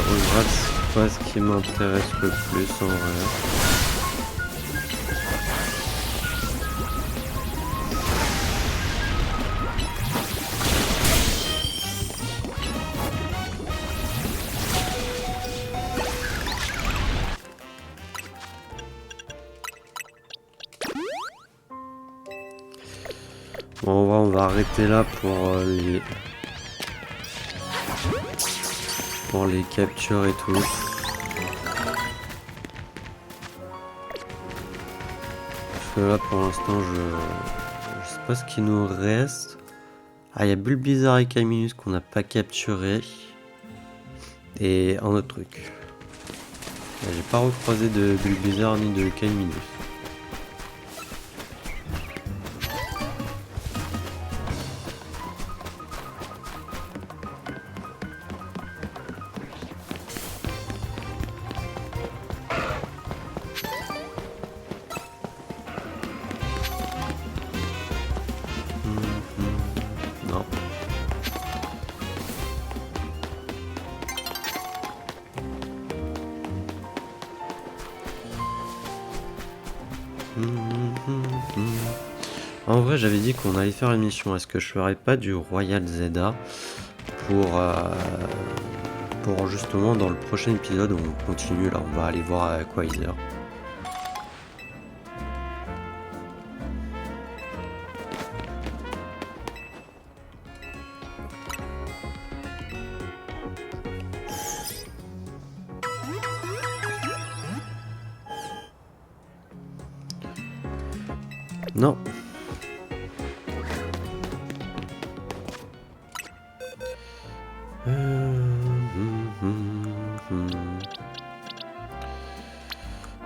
Rosebrat, c'est pas ce qui m'intéresse le plus en vrai. Bon, on va arrêter là pour les captures et tout. Parce que là, pour l'instant, je sais pas ce qu'il nous reste. Ah, il y a Bulbizarre et Kaiminus qu'on n'a pas capturé. Et un autre truc. J'ai pas recroisé de Bulbizarre ni de Kaiminus. Non. En vrai, j'avais dit qu'on allait faire une mission. Est-ce que je ferais pas du Royal Zelda pour justement dans le prochain épisode où on continue là, on va aller voir Quasar. Non.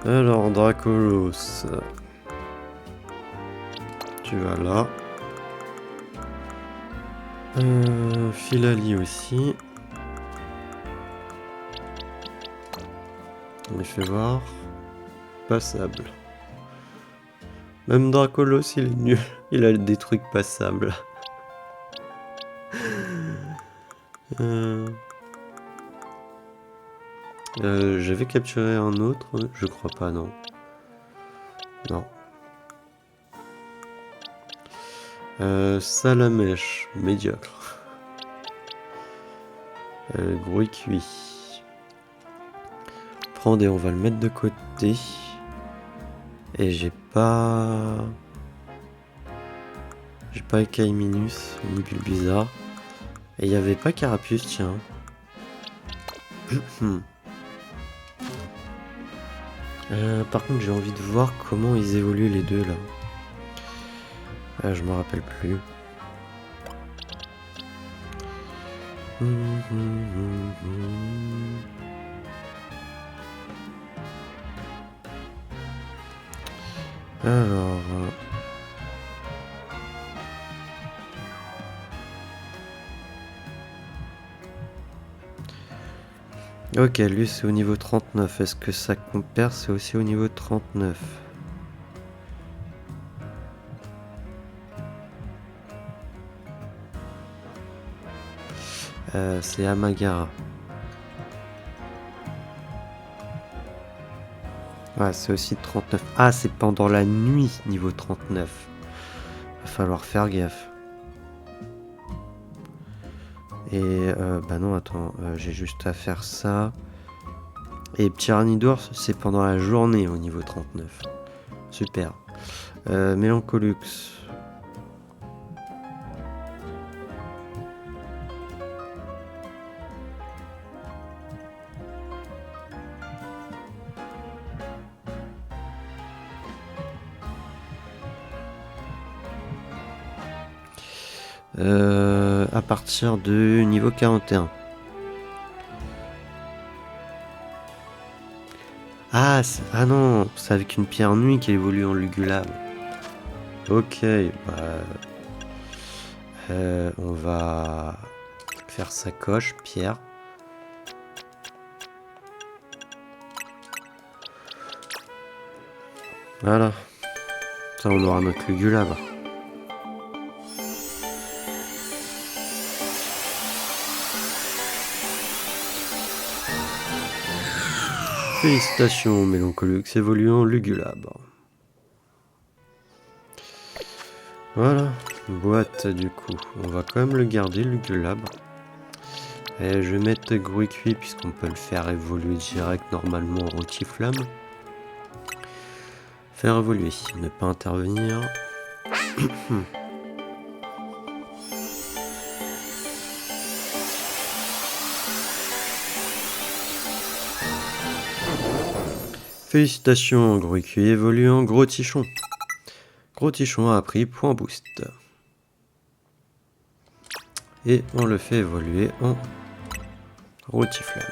Alors, Dracolos. Tu vas là. Philali aussi. On les fait voir. Passable. Même Dracolos, il est nul. Il a des trucs passables. J'avais capturé un autre, je crois pas, non. Non. Salamèche, médiocre. Gros cuit. Prends on va le mettre de côté. Et j'ai pas Kaiminus ni Bulbizarre. Et il y avait pas Carapuce, tiens. Par contre, j'ai envie de voir comment ils évoluent les deux là. Je me rappelle plus. Alors. Ok, lui c'est au niveau 39. Est-ce que ça compare? C'est aussi au niveau 39. C'est Amagara. Ouais, c'est aussi 39. Ah, c'est pendant la nuit, niveau 39. Va falloir faire gaffe. Et bah non, attends, j'ai juste à faire ça. Et Tyranidor, c'est pendant la journée au niveau 39. Super. Mélancolux. À partir de niveau 41. Ah, ah non, c'est avec une pierre nuit qui évolue en Lugulable. Ok, bah, on va faire sa coche, pierre. Voilà. Ça, on aura notre Lugulable. Félicitations, Mélancolux évolue en Lugulable. Voilà, boîte du coup. On va quand même le garder, Lugulable. Et je vais mettre Gruicui puisqu'on peut le faire évoluer direct normalement en Rotiflamme. Faire évoluer, ne pas intervenir. Félicitations, Gruicui évolue en Gros Tichon. Gros Tichon a appris point boost. Et on le fait évoluer en Rotiflamme.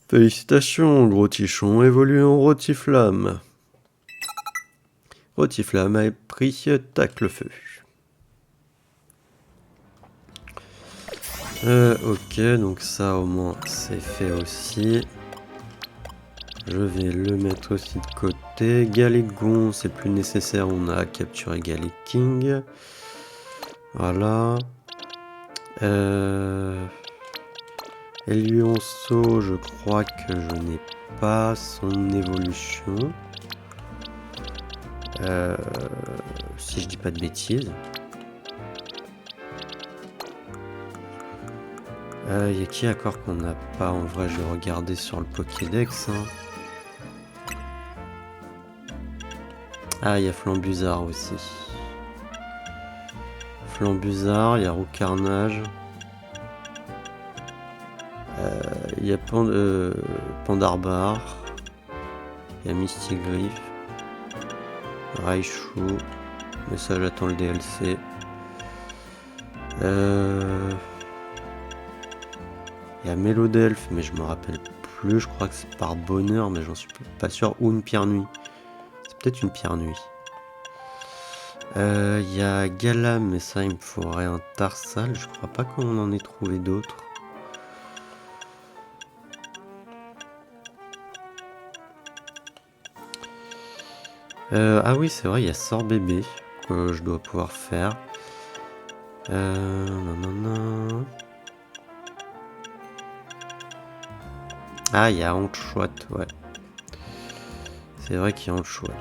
Félicitations, Gros Tichon évolue en Rotiflamme. Rotiflamme a pris tacle feu. Ok, donc ça au moins c'est fait aussi. Je vais le mettre aussi de côté. Galégon, c'est plus nécessaire, on a capturé Galéking. Voilà. Elionceau, je crois que je n'ai pas son évolution. Si je dis pas de bêtises. Y a qui encore qu'on n'a pas? En vrai, je vais regarder sur le Pokédex. Hein. Ah, il y a Flambuzard aussi. Flambuzard, il y a Roucarnage. Il y a Pandarbar. Il y a Mistigriff. Raichu. Mais ça, j'attends le DLC. Il y a Mélodelph, mais je me rappelle plus. Je crois que c'est par bonheur, mais j'en suis pas sûr. Ou une pierre nuit. C'est peut-être une pierre nuit. Il y a Galam, mais ça, il me faudrait un Tarsal. Je crois pas qu'on en ait trouvé d'autres. Ah oui, c'est vrai, il y a Sort Bébé que je dois pouvoir faire. Nanana. Ah, il y a Anchouat, ouais. C'est vrai qu'il y a Anchouat.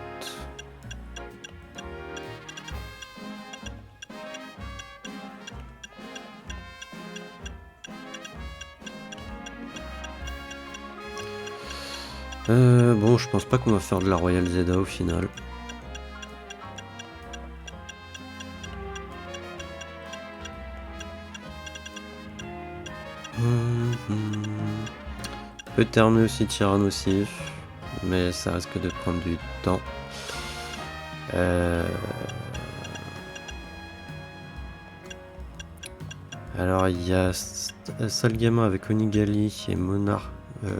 Bon, je pense pas qu'on va faire de la Royal Zeda au final. Peut terminer aussi Tyrannosif, mais ça risque de prendre du temps. Alors il y a Salgama avec Onigali et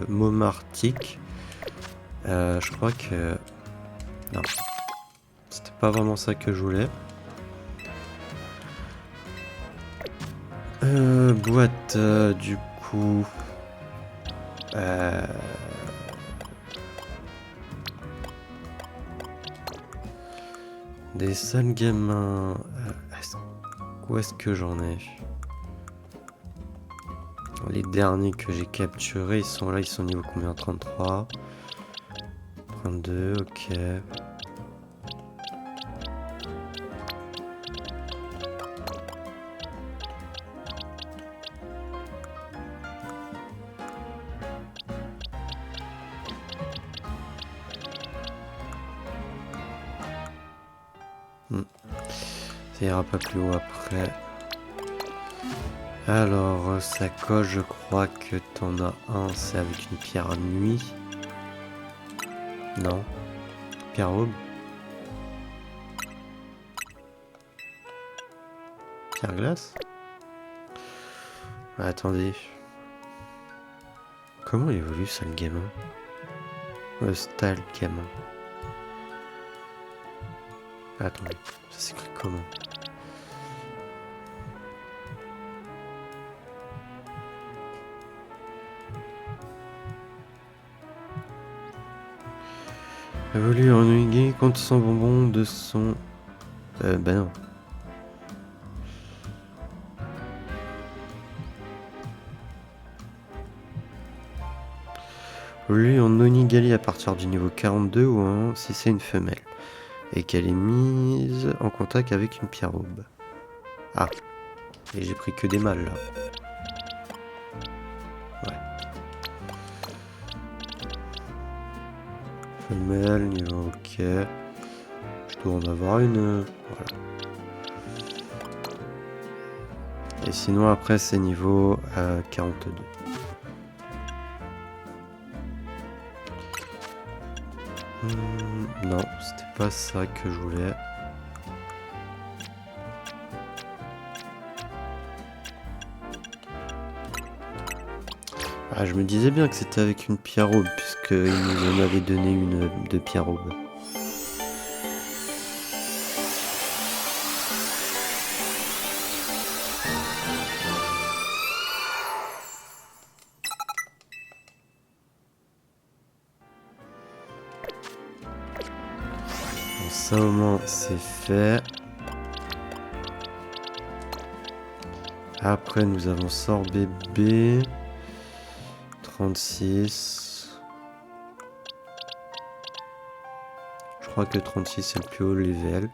Momartic. Je crois que Non. C'était pas vraiment ça que je voulais. Boîte, du coup... Des sales gamins... où est-ce que j'en ai? Les derniers que j'ai capturés, ils sont là, ils sont niveau combien? 33. 32, ok. Ça ira pas plus haut après. Alors, sacoche, je crois que t'en as un, c'est avec une pierre nuit. Non. Pierre aube. Pierre glace. Attendez. Comment évolue ça le gamin? Le style gamin. Attendez, ça s'écrit comment? Évolue en ennuyé contre son bonbon de son... bah non. Évolue en Onigali à partir du niveau 42 ou en si c'est une femelle. Et qu'elle est mise en contact avec une pierre aube. Ah. Et j'ai pris que des mâles là. Ouais. Femelle, niveau ok. Je dois en avoir une. Voilà. Et sinon après c'est niveau 42. Non, c'était pas ça que je voulais. Ah, je me disais bien que c'était avec une pierre aube, puisqu'il nous en avait donné une de pierre aube. Bon, ça au moins c'est fait. Après nous avons sort bébé. 36. Je crois que 36 c'est le plus haut level.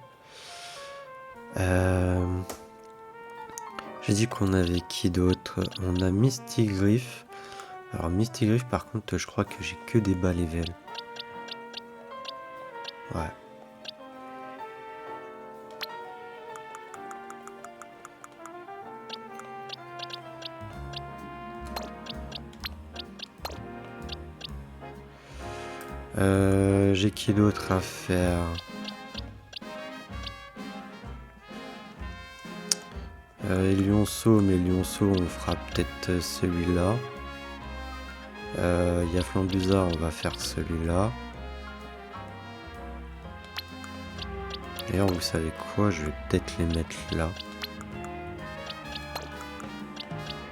J'ai dit qu'on avait qui d'autre? On a Mistigriff. Alors Mistigriff par contre je crois que j'ai que des bas level. Ouais. J'ai qui d'autre à faire? Lionceau, mais Lionceau on fera peut-être celui-là. Il y a Flambuza, on va faire celui-là. D'ailleurs vous savez quoi, je vais peut-être les mettre là.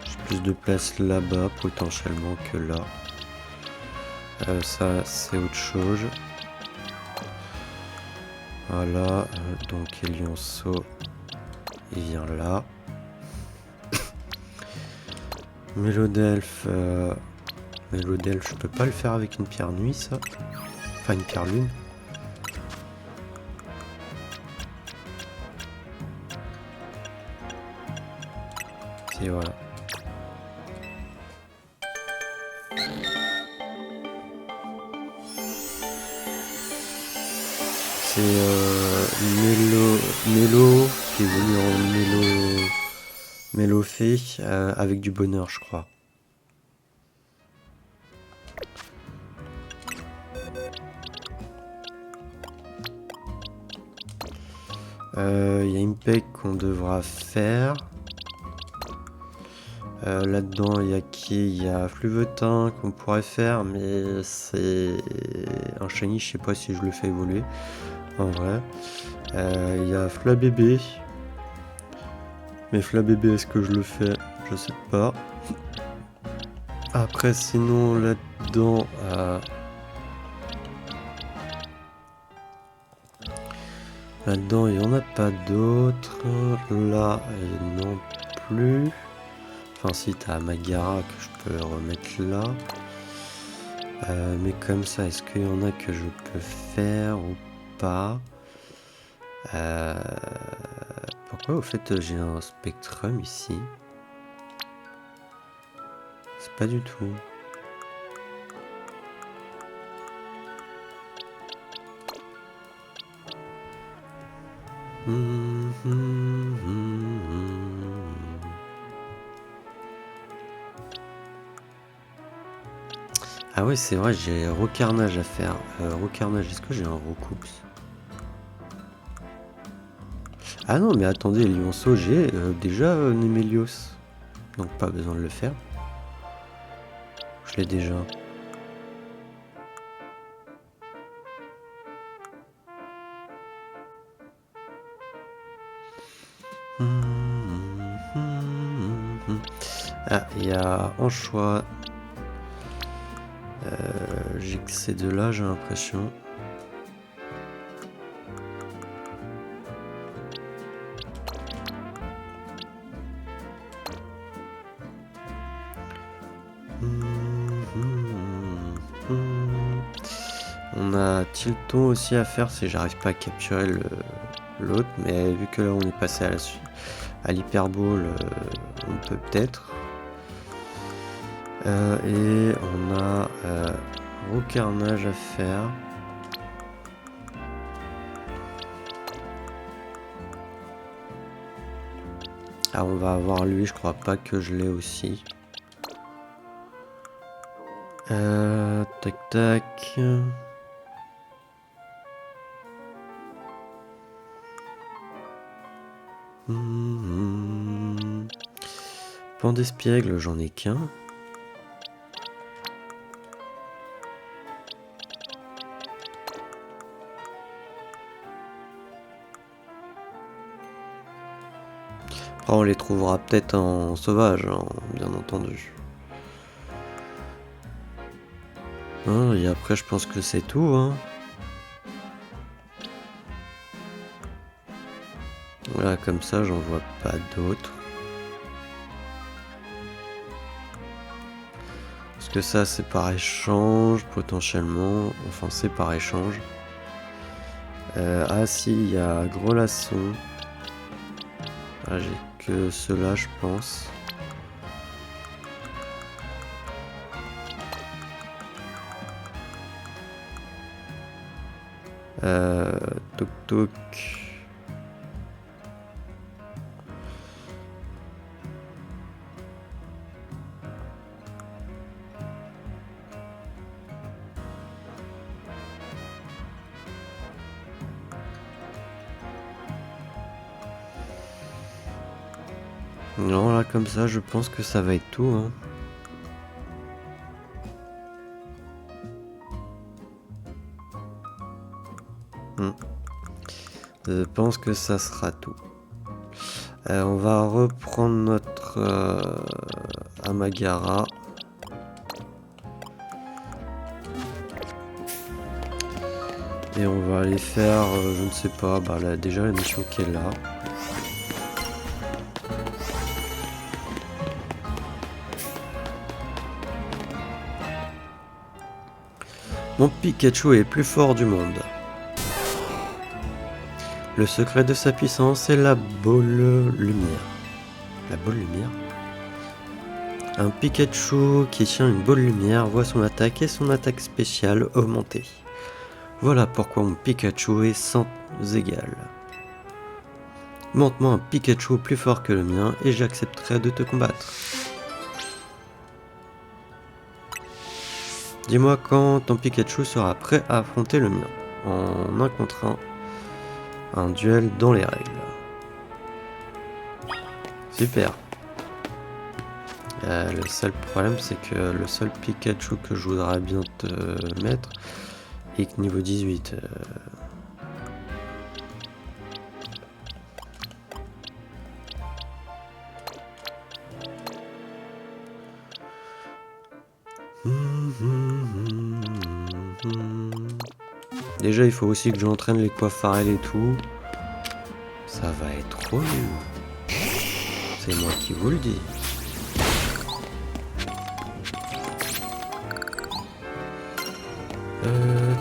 J'ai plus de place là-bas potentiellement que là. Ça c'est autre chose. Voilà, donc Lionceau il vient là. Mélodelphe, Mélodelphe, je peux pas le faire avec une pierre nuit ça. Enfin une pierre lune. Et voilà. C'est Mélo qui est venu en Mélofée avec du bonheur je crois. Il y a une pack qu'on devra faire. Là-dedans, il y a qui? Il y a Fluvetin qu'on pourrait faire, mais c'est un shiny, je sais pas si je le fais évoluer. En vrai. Il y a Flabébé. Mais Flabébé, est-ce que je le fais? Je sais pas. Après, sinon, là-dedans... Là-dedans, il n'y en a pas d'autres. Là, non plus. Enfin, si, t'as Magara que je peux remettre là. Mais comme ça, est-ce qu'il y en a que je peux faire ou pas? Pourquoi au fait j'ai un Spectrum ici? C'est pas du tout. Ah ouais, c'est vrai, j'ai Rocarnage à faire. Rocarnage, est-ce que j'ai un Roucoups? Ah non, mais attendez, Lionceau, j'ai déjà Nemelios. Donc pas besoin de le faire. Je l'ai déjà. Ah, il y a Anchois. J'ai que ces deux-là, j'ai l'impression. On a Tilton aussi à faire si j'arrive pas à capturer l'autre, mais vu que là on est passé à l'hyperbole, on peut peut-être. Et on a Rocarnage à faire. Ah, on va avoir lui, je crois pas que je l'ai aussi. Tac tac. Pan d'espiègle, j'en ai qu'un. Après, on les trouvera peut-être en sauvage, hein, bien entendu. Et après, je pense que c'est tout. Hein. Voilà, comme ça, j'en vois pas d'autres. Parce que ça, c'est par échange, potentiellement. Enfin, c'est par échange. Ah si, il y a Grelasson. Ah, j'ai que ceux-là, je pense. Toc toc. Non, là, comme ça, je pense que ça va être tout. Hein. Je pense que ça sera tout. On va reprendre notre Amagara. Et on va aller faire, je ne sais pas, bah là, déjà la mission qui est là. Mon Pikachu est le plus fort du monde. Le secret de sa puissance est la boule lumière. La boule lumière? Un Pikachu qui tient une boule lumière voit son attaque et son attaque spéciale augmenter. Voilà pourquoi mon Pikachu est sans égal. Montre-moi un Pikachu plus fort que le mien et j'accepterai de te combattre. Dis-moi quand ton Pikachu sera prêt à affronter le mien. En 1 contre 1. Un duel dans les règles. Super. Le seul problème, c'est que le seul Pikachu que je voudrais bien te mettre Et que niveau 18. Déjà, il faut aussi que j'entraîne les coiffarelles et tout. Ça va être trop nul. C'est moi qui vous le dis.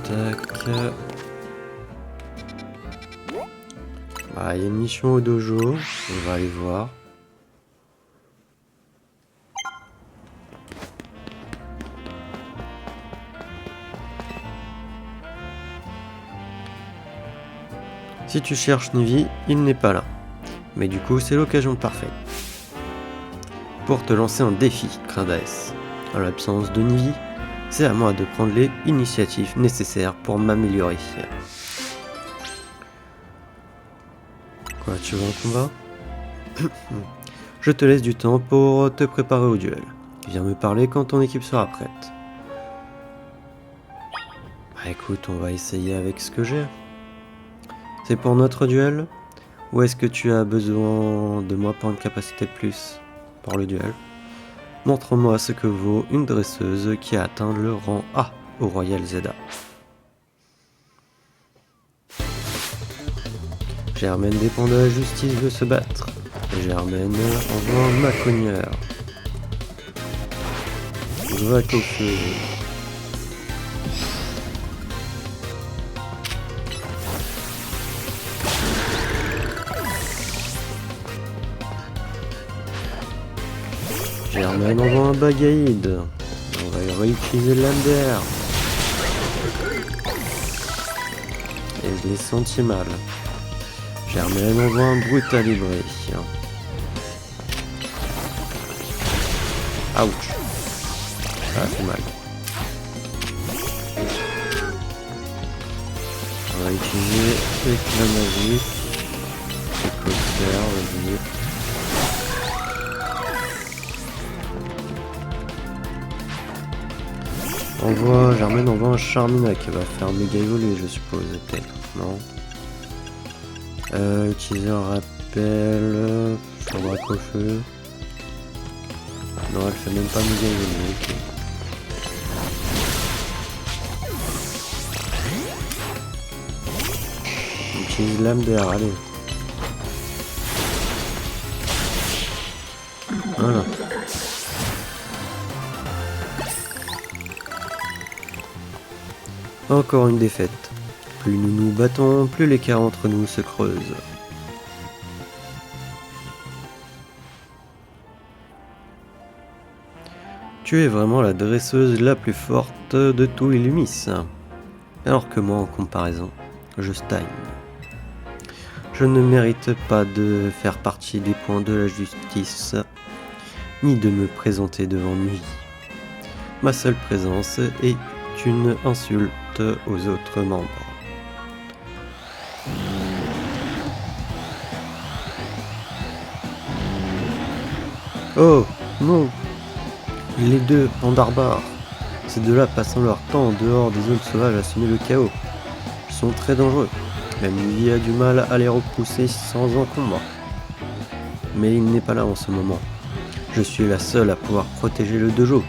Tac. Bah, il y a une mission au dojo. On va aller voir. Si tu cherches Nivi, il n'est pas là. Mais du coup, c'est l'occasion parfaite pour te lancer un défi, Cradaes. En l'absence de Nivi, c'est à moi de prendre les initiatives nécessaires pour m'améliorer. Quoi, tu veux un combat? Je te laisse du temps pour te préparer au duel. Viens me parler quand ton équipe sera prête. Bah écoute, on va essayer avec ce que j'ai. C'est pour notre duel? Ou est-ce que tu as besoin de moi pour une capacité de plus pour le duel? Montre-moi ce que vaut une dresseuse qui a atteint le rang A au Royal Zeda. Germaine dépend de la justice de se battre. Germaine envoie un macogneur. Va au feu. Germaine envoie un bagaïde. On va réutiliser l'Ander. Et je l'ai senti mal. Germaine envoie un brutal livré. Ouch. Ça a fait mal. On va utiliser l'éclat magique. Éclair, vas-y. Germaine envoie un Charmina qui va faire méga évoluer, je suppose, peut-être, non? Utiliser un rappel, chambre à feu. Non, elle fait même pas méga évoluer, ok. On utilise l'âme d'air, allez. Voilà. Encore une défaite. Plus nous nous battons, plus l'écart entre nous se creuse. Tu es vraiment la dresseuse la plus forte de tout Illumis. Alors que moi, en comparaison, je stagne. Je ne mérite pas de faire partie des points de la justice, ni de me présenter devant lui. Ma seule présence est une insulte aux autres membres. Oh non! Les deux en barbares. Ces deux-là passant leur temps en dehors des zones sauvages à semer le chaos. Ils sont très dangereux. Même lui a du mal à les repousser sans encombre. Mais il n'est pas là en ce moment. Je suis la seule à pouvoir protéger le dojo.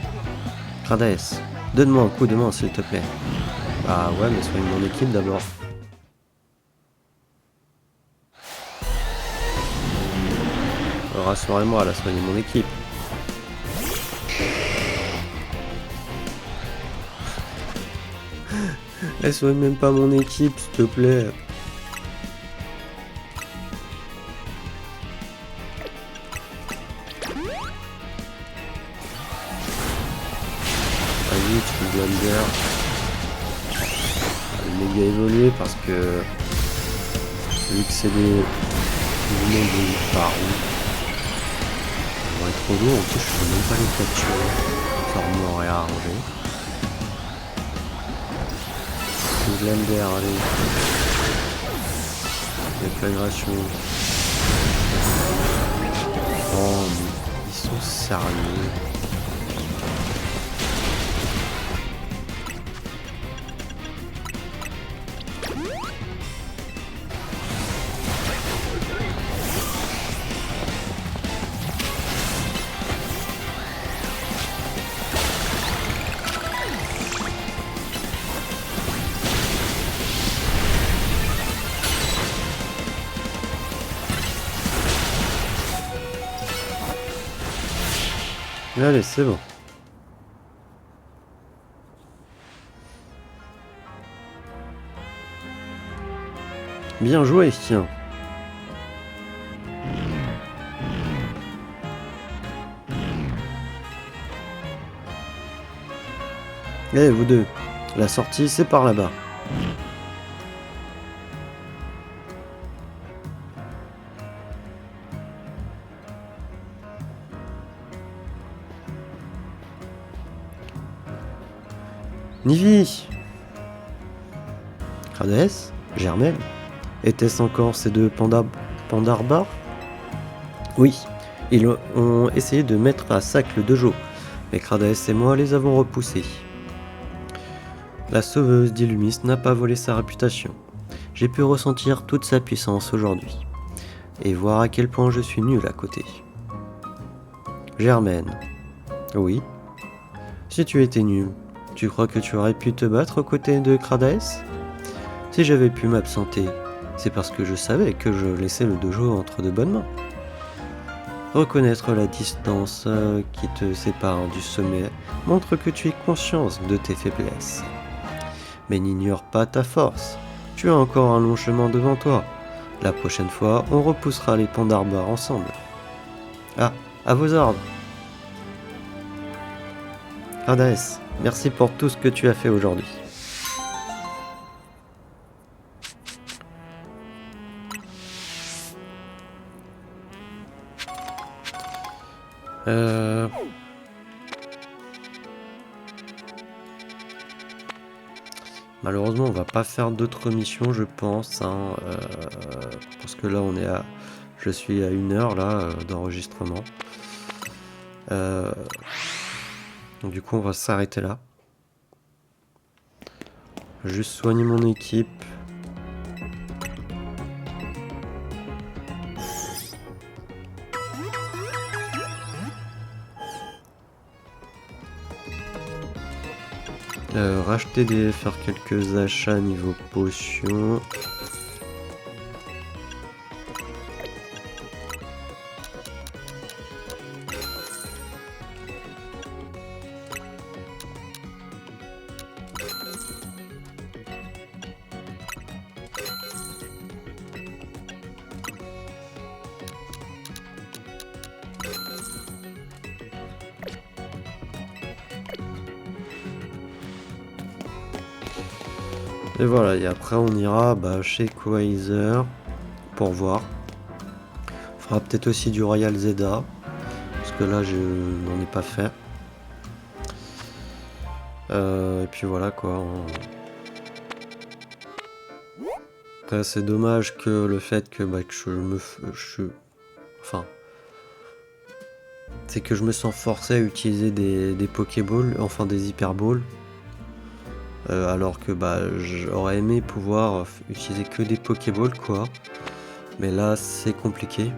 Cradaes, donne-moi un coup de main s'il te plaît. Ah ouais, mais soigne mon équipe d'abord. Rassurez-moi, elle a soigné mon équipe. Elle soigne même pas mon équipe, s'il te plaît. Vas-y, tu peux Blender. Méga évoluer parce que vu que c'est des mouvements de par où ils vont être trop lourds, en plus je peux même pas les capturer. Formant réarranger. Blender, allez. Déflagration. Oh, mais ils sont sérieux. Allez, c'est bon. Bien joué, tiens. Eh, vous deux, la sortie, c'est par là-bas. Nivi! Crades? Germaine? Était-ce encore ces deux pandarbares? Oui, ils ont essayé de mettre à sac le dojo, mais Crades et moi les avons repoussés. La sauveuse d'Illumis n'a pas volé sa réputation. J'ai pu ressentir toute sa puissance aujourd'hui, et voir à quel point je suis nul à côté. Germaine. Oui. Si tu étais nul, tu crois que tu aurais pu te battre aux côtés de Cradaes? Si j'avais pu m'absenter, c'est parce que je savais que je laissais le dojo entre de bonnes mains. Reconnaître la distance qui te sépare du sommet montre que tu es conscience de tes faiblesses. Mais n'ignore pas ta force. Tu as encore un long chemin devant toi. La prochaine fois, on repoussera les pandarbares ensemble. Ah, à vos ordres. Cradaes, merci pour tout ce que tu as fait aujourd'hui. Malheureusement, on va pas faire d'autres missions, je pense, hein, parce que là, je suis à 1 heure là d'enregistrement. Donc du coup, on va s'arrêter là. Juste soigner mon équipe. Faire quelques achats niveau potions. Et voilà, et après on ira chez Quasar pour voir. On fera peut-être aussi du Royal Zeda, parce que là je n'en ai pas fait. Et puis voilà quoi. Après c'est dommage que le fait que, c'est que je me sens forcé à utiliser des Pokéballs, enfin des Hyperballs. Alors que j'aurais aimé pouvoir utiliser que des Pokéballs quoi. Mais là c'est compliqué.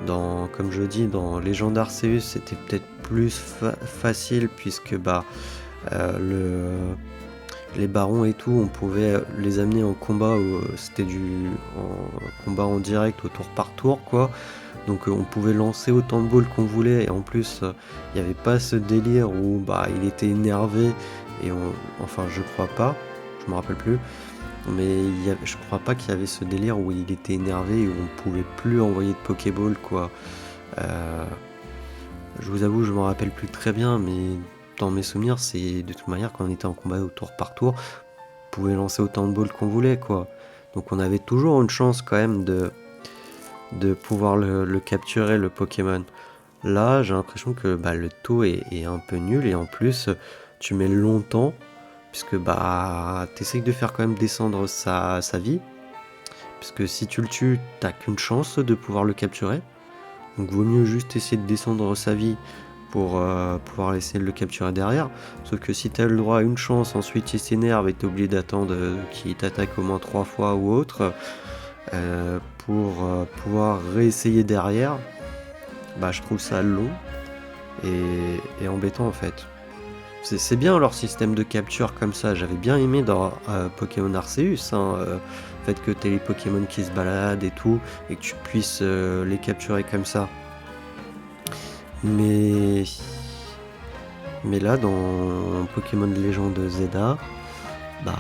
Comme je dis, dans Légende Arceus c'était peut-être plus facile puisque les barons et tout, on pouvait les amener en combat, c'était en combat en direct au tour par tour quoi. Donc on pouvait lancer autant de balles qu'on voulait et en plus il n'y avait pas ce délire où il était énervé et je crois pas, je me rappelle plus, mais je crois pas qu'il y avait ce délire où il était énervé et où on pouvait plus envoyer de Pokéball quoi. Je vous avoue, je m'en rappelle plus très bien, mais dans mes souvenirs, c'est de toute manière quand on était en combat au tour par tour, on pouvait lancer autant de balles qu'on voulait quoi. Donc on avait toujours une chance quand même de pouvoir le capturer le Pokémon. Là j'ai l'impression que le taux est un peu nul et en plus tu mets longtemps puisque t'essayes de faire quand même descendre sa vie, puisque si tu le tues t'as qu'une chance de pouvoir le capturer, donc vaut mieux juste essayer de descendre sa vie pour pouvoir essayer de le capturer derrière. Sauf que si tu as le droit à une chance, ensuite il s'énerve et tu es obligé d'attendre qu'il t'attaque au moins 3 fois ou autre pour pouvoir réessayer derrière, bah je trouve ça long et embêtant en fait. C'est bien leur système de capture comme ça, j'avais bien aimé dans Pokémon Arceus, le fait que tu aies les Pokémon qui se baladent et tout, et que tu puisses les capturer comme ça. Mais là, dans Pokémon Légende Zelda, bah,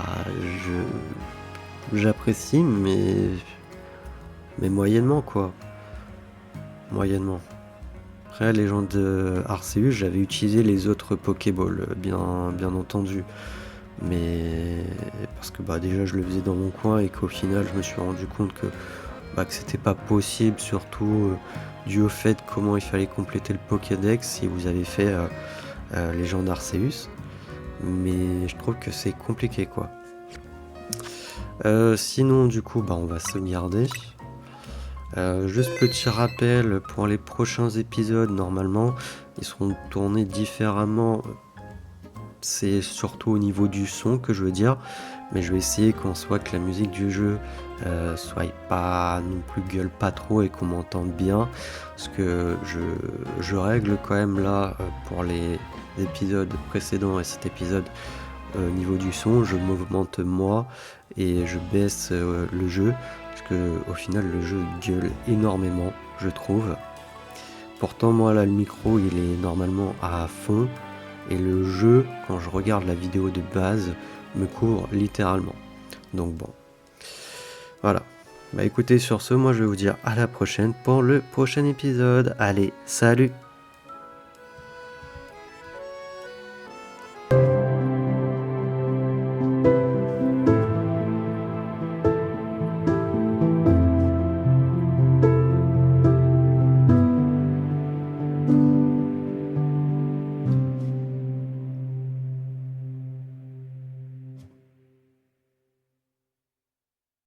j'apprécie, mais moyennement, quoi. Moyennement. Après, Légende Arceus, j'avais utilisé les autres Pokéballs, bien entendu. Mais parce que bah, déjà, je le faisais dans mon coin et qu'au final, je me suis rendu compte que c'était pas possible, surtout dû au fait comment il fallait compléter le Pokédex si vous avez fait Légende Arceus. Mais je trouve que c'est compliqué, quoi. Sinon, du coup, on va sauvegarder. Juste petit rappel, pour les prochains épisodes, normalement, ils seront tournés différemment. C'est surtout au niveau du son que je veux dire, mais je vais essayer qu'en soit que la musique du jeu soit pas non plus gueule pas trop et qu'on m'entende bien, parce que je règle quand même là pour les épisodes précédents et cet épisode au niveau du son, je m'augmente moi et je baisse le jeu, parce que au final le jeu gueule énormément, je trouve. Pourtant moi là le micro il est normalement à fond et le jeu, quand je regarde la vidéo de base, me couvre littéralement. Donc bon, voilà. Écoutez, sur ce, moi je vais vous dire à la prochaine pour le prochain épisode. Allez, salut!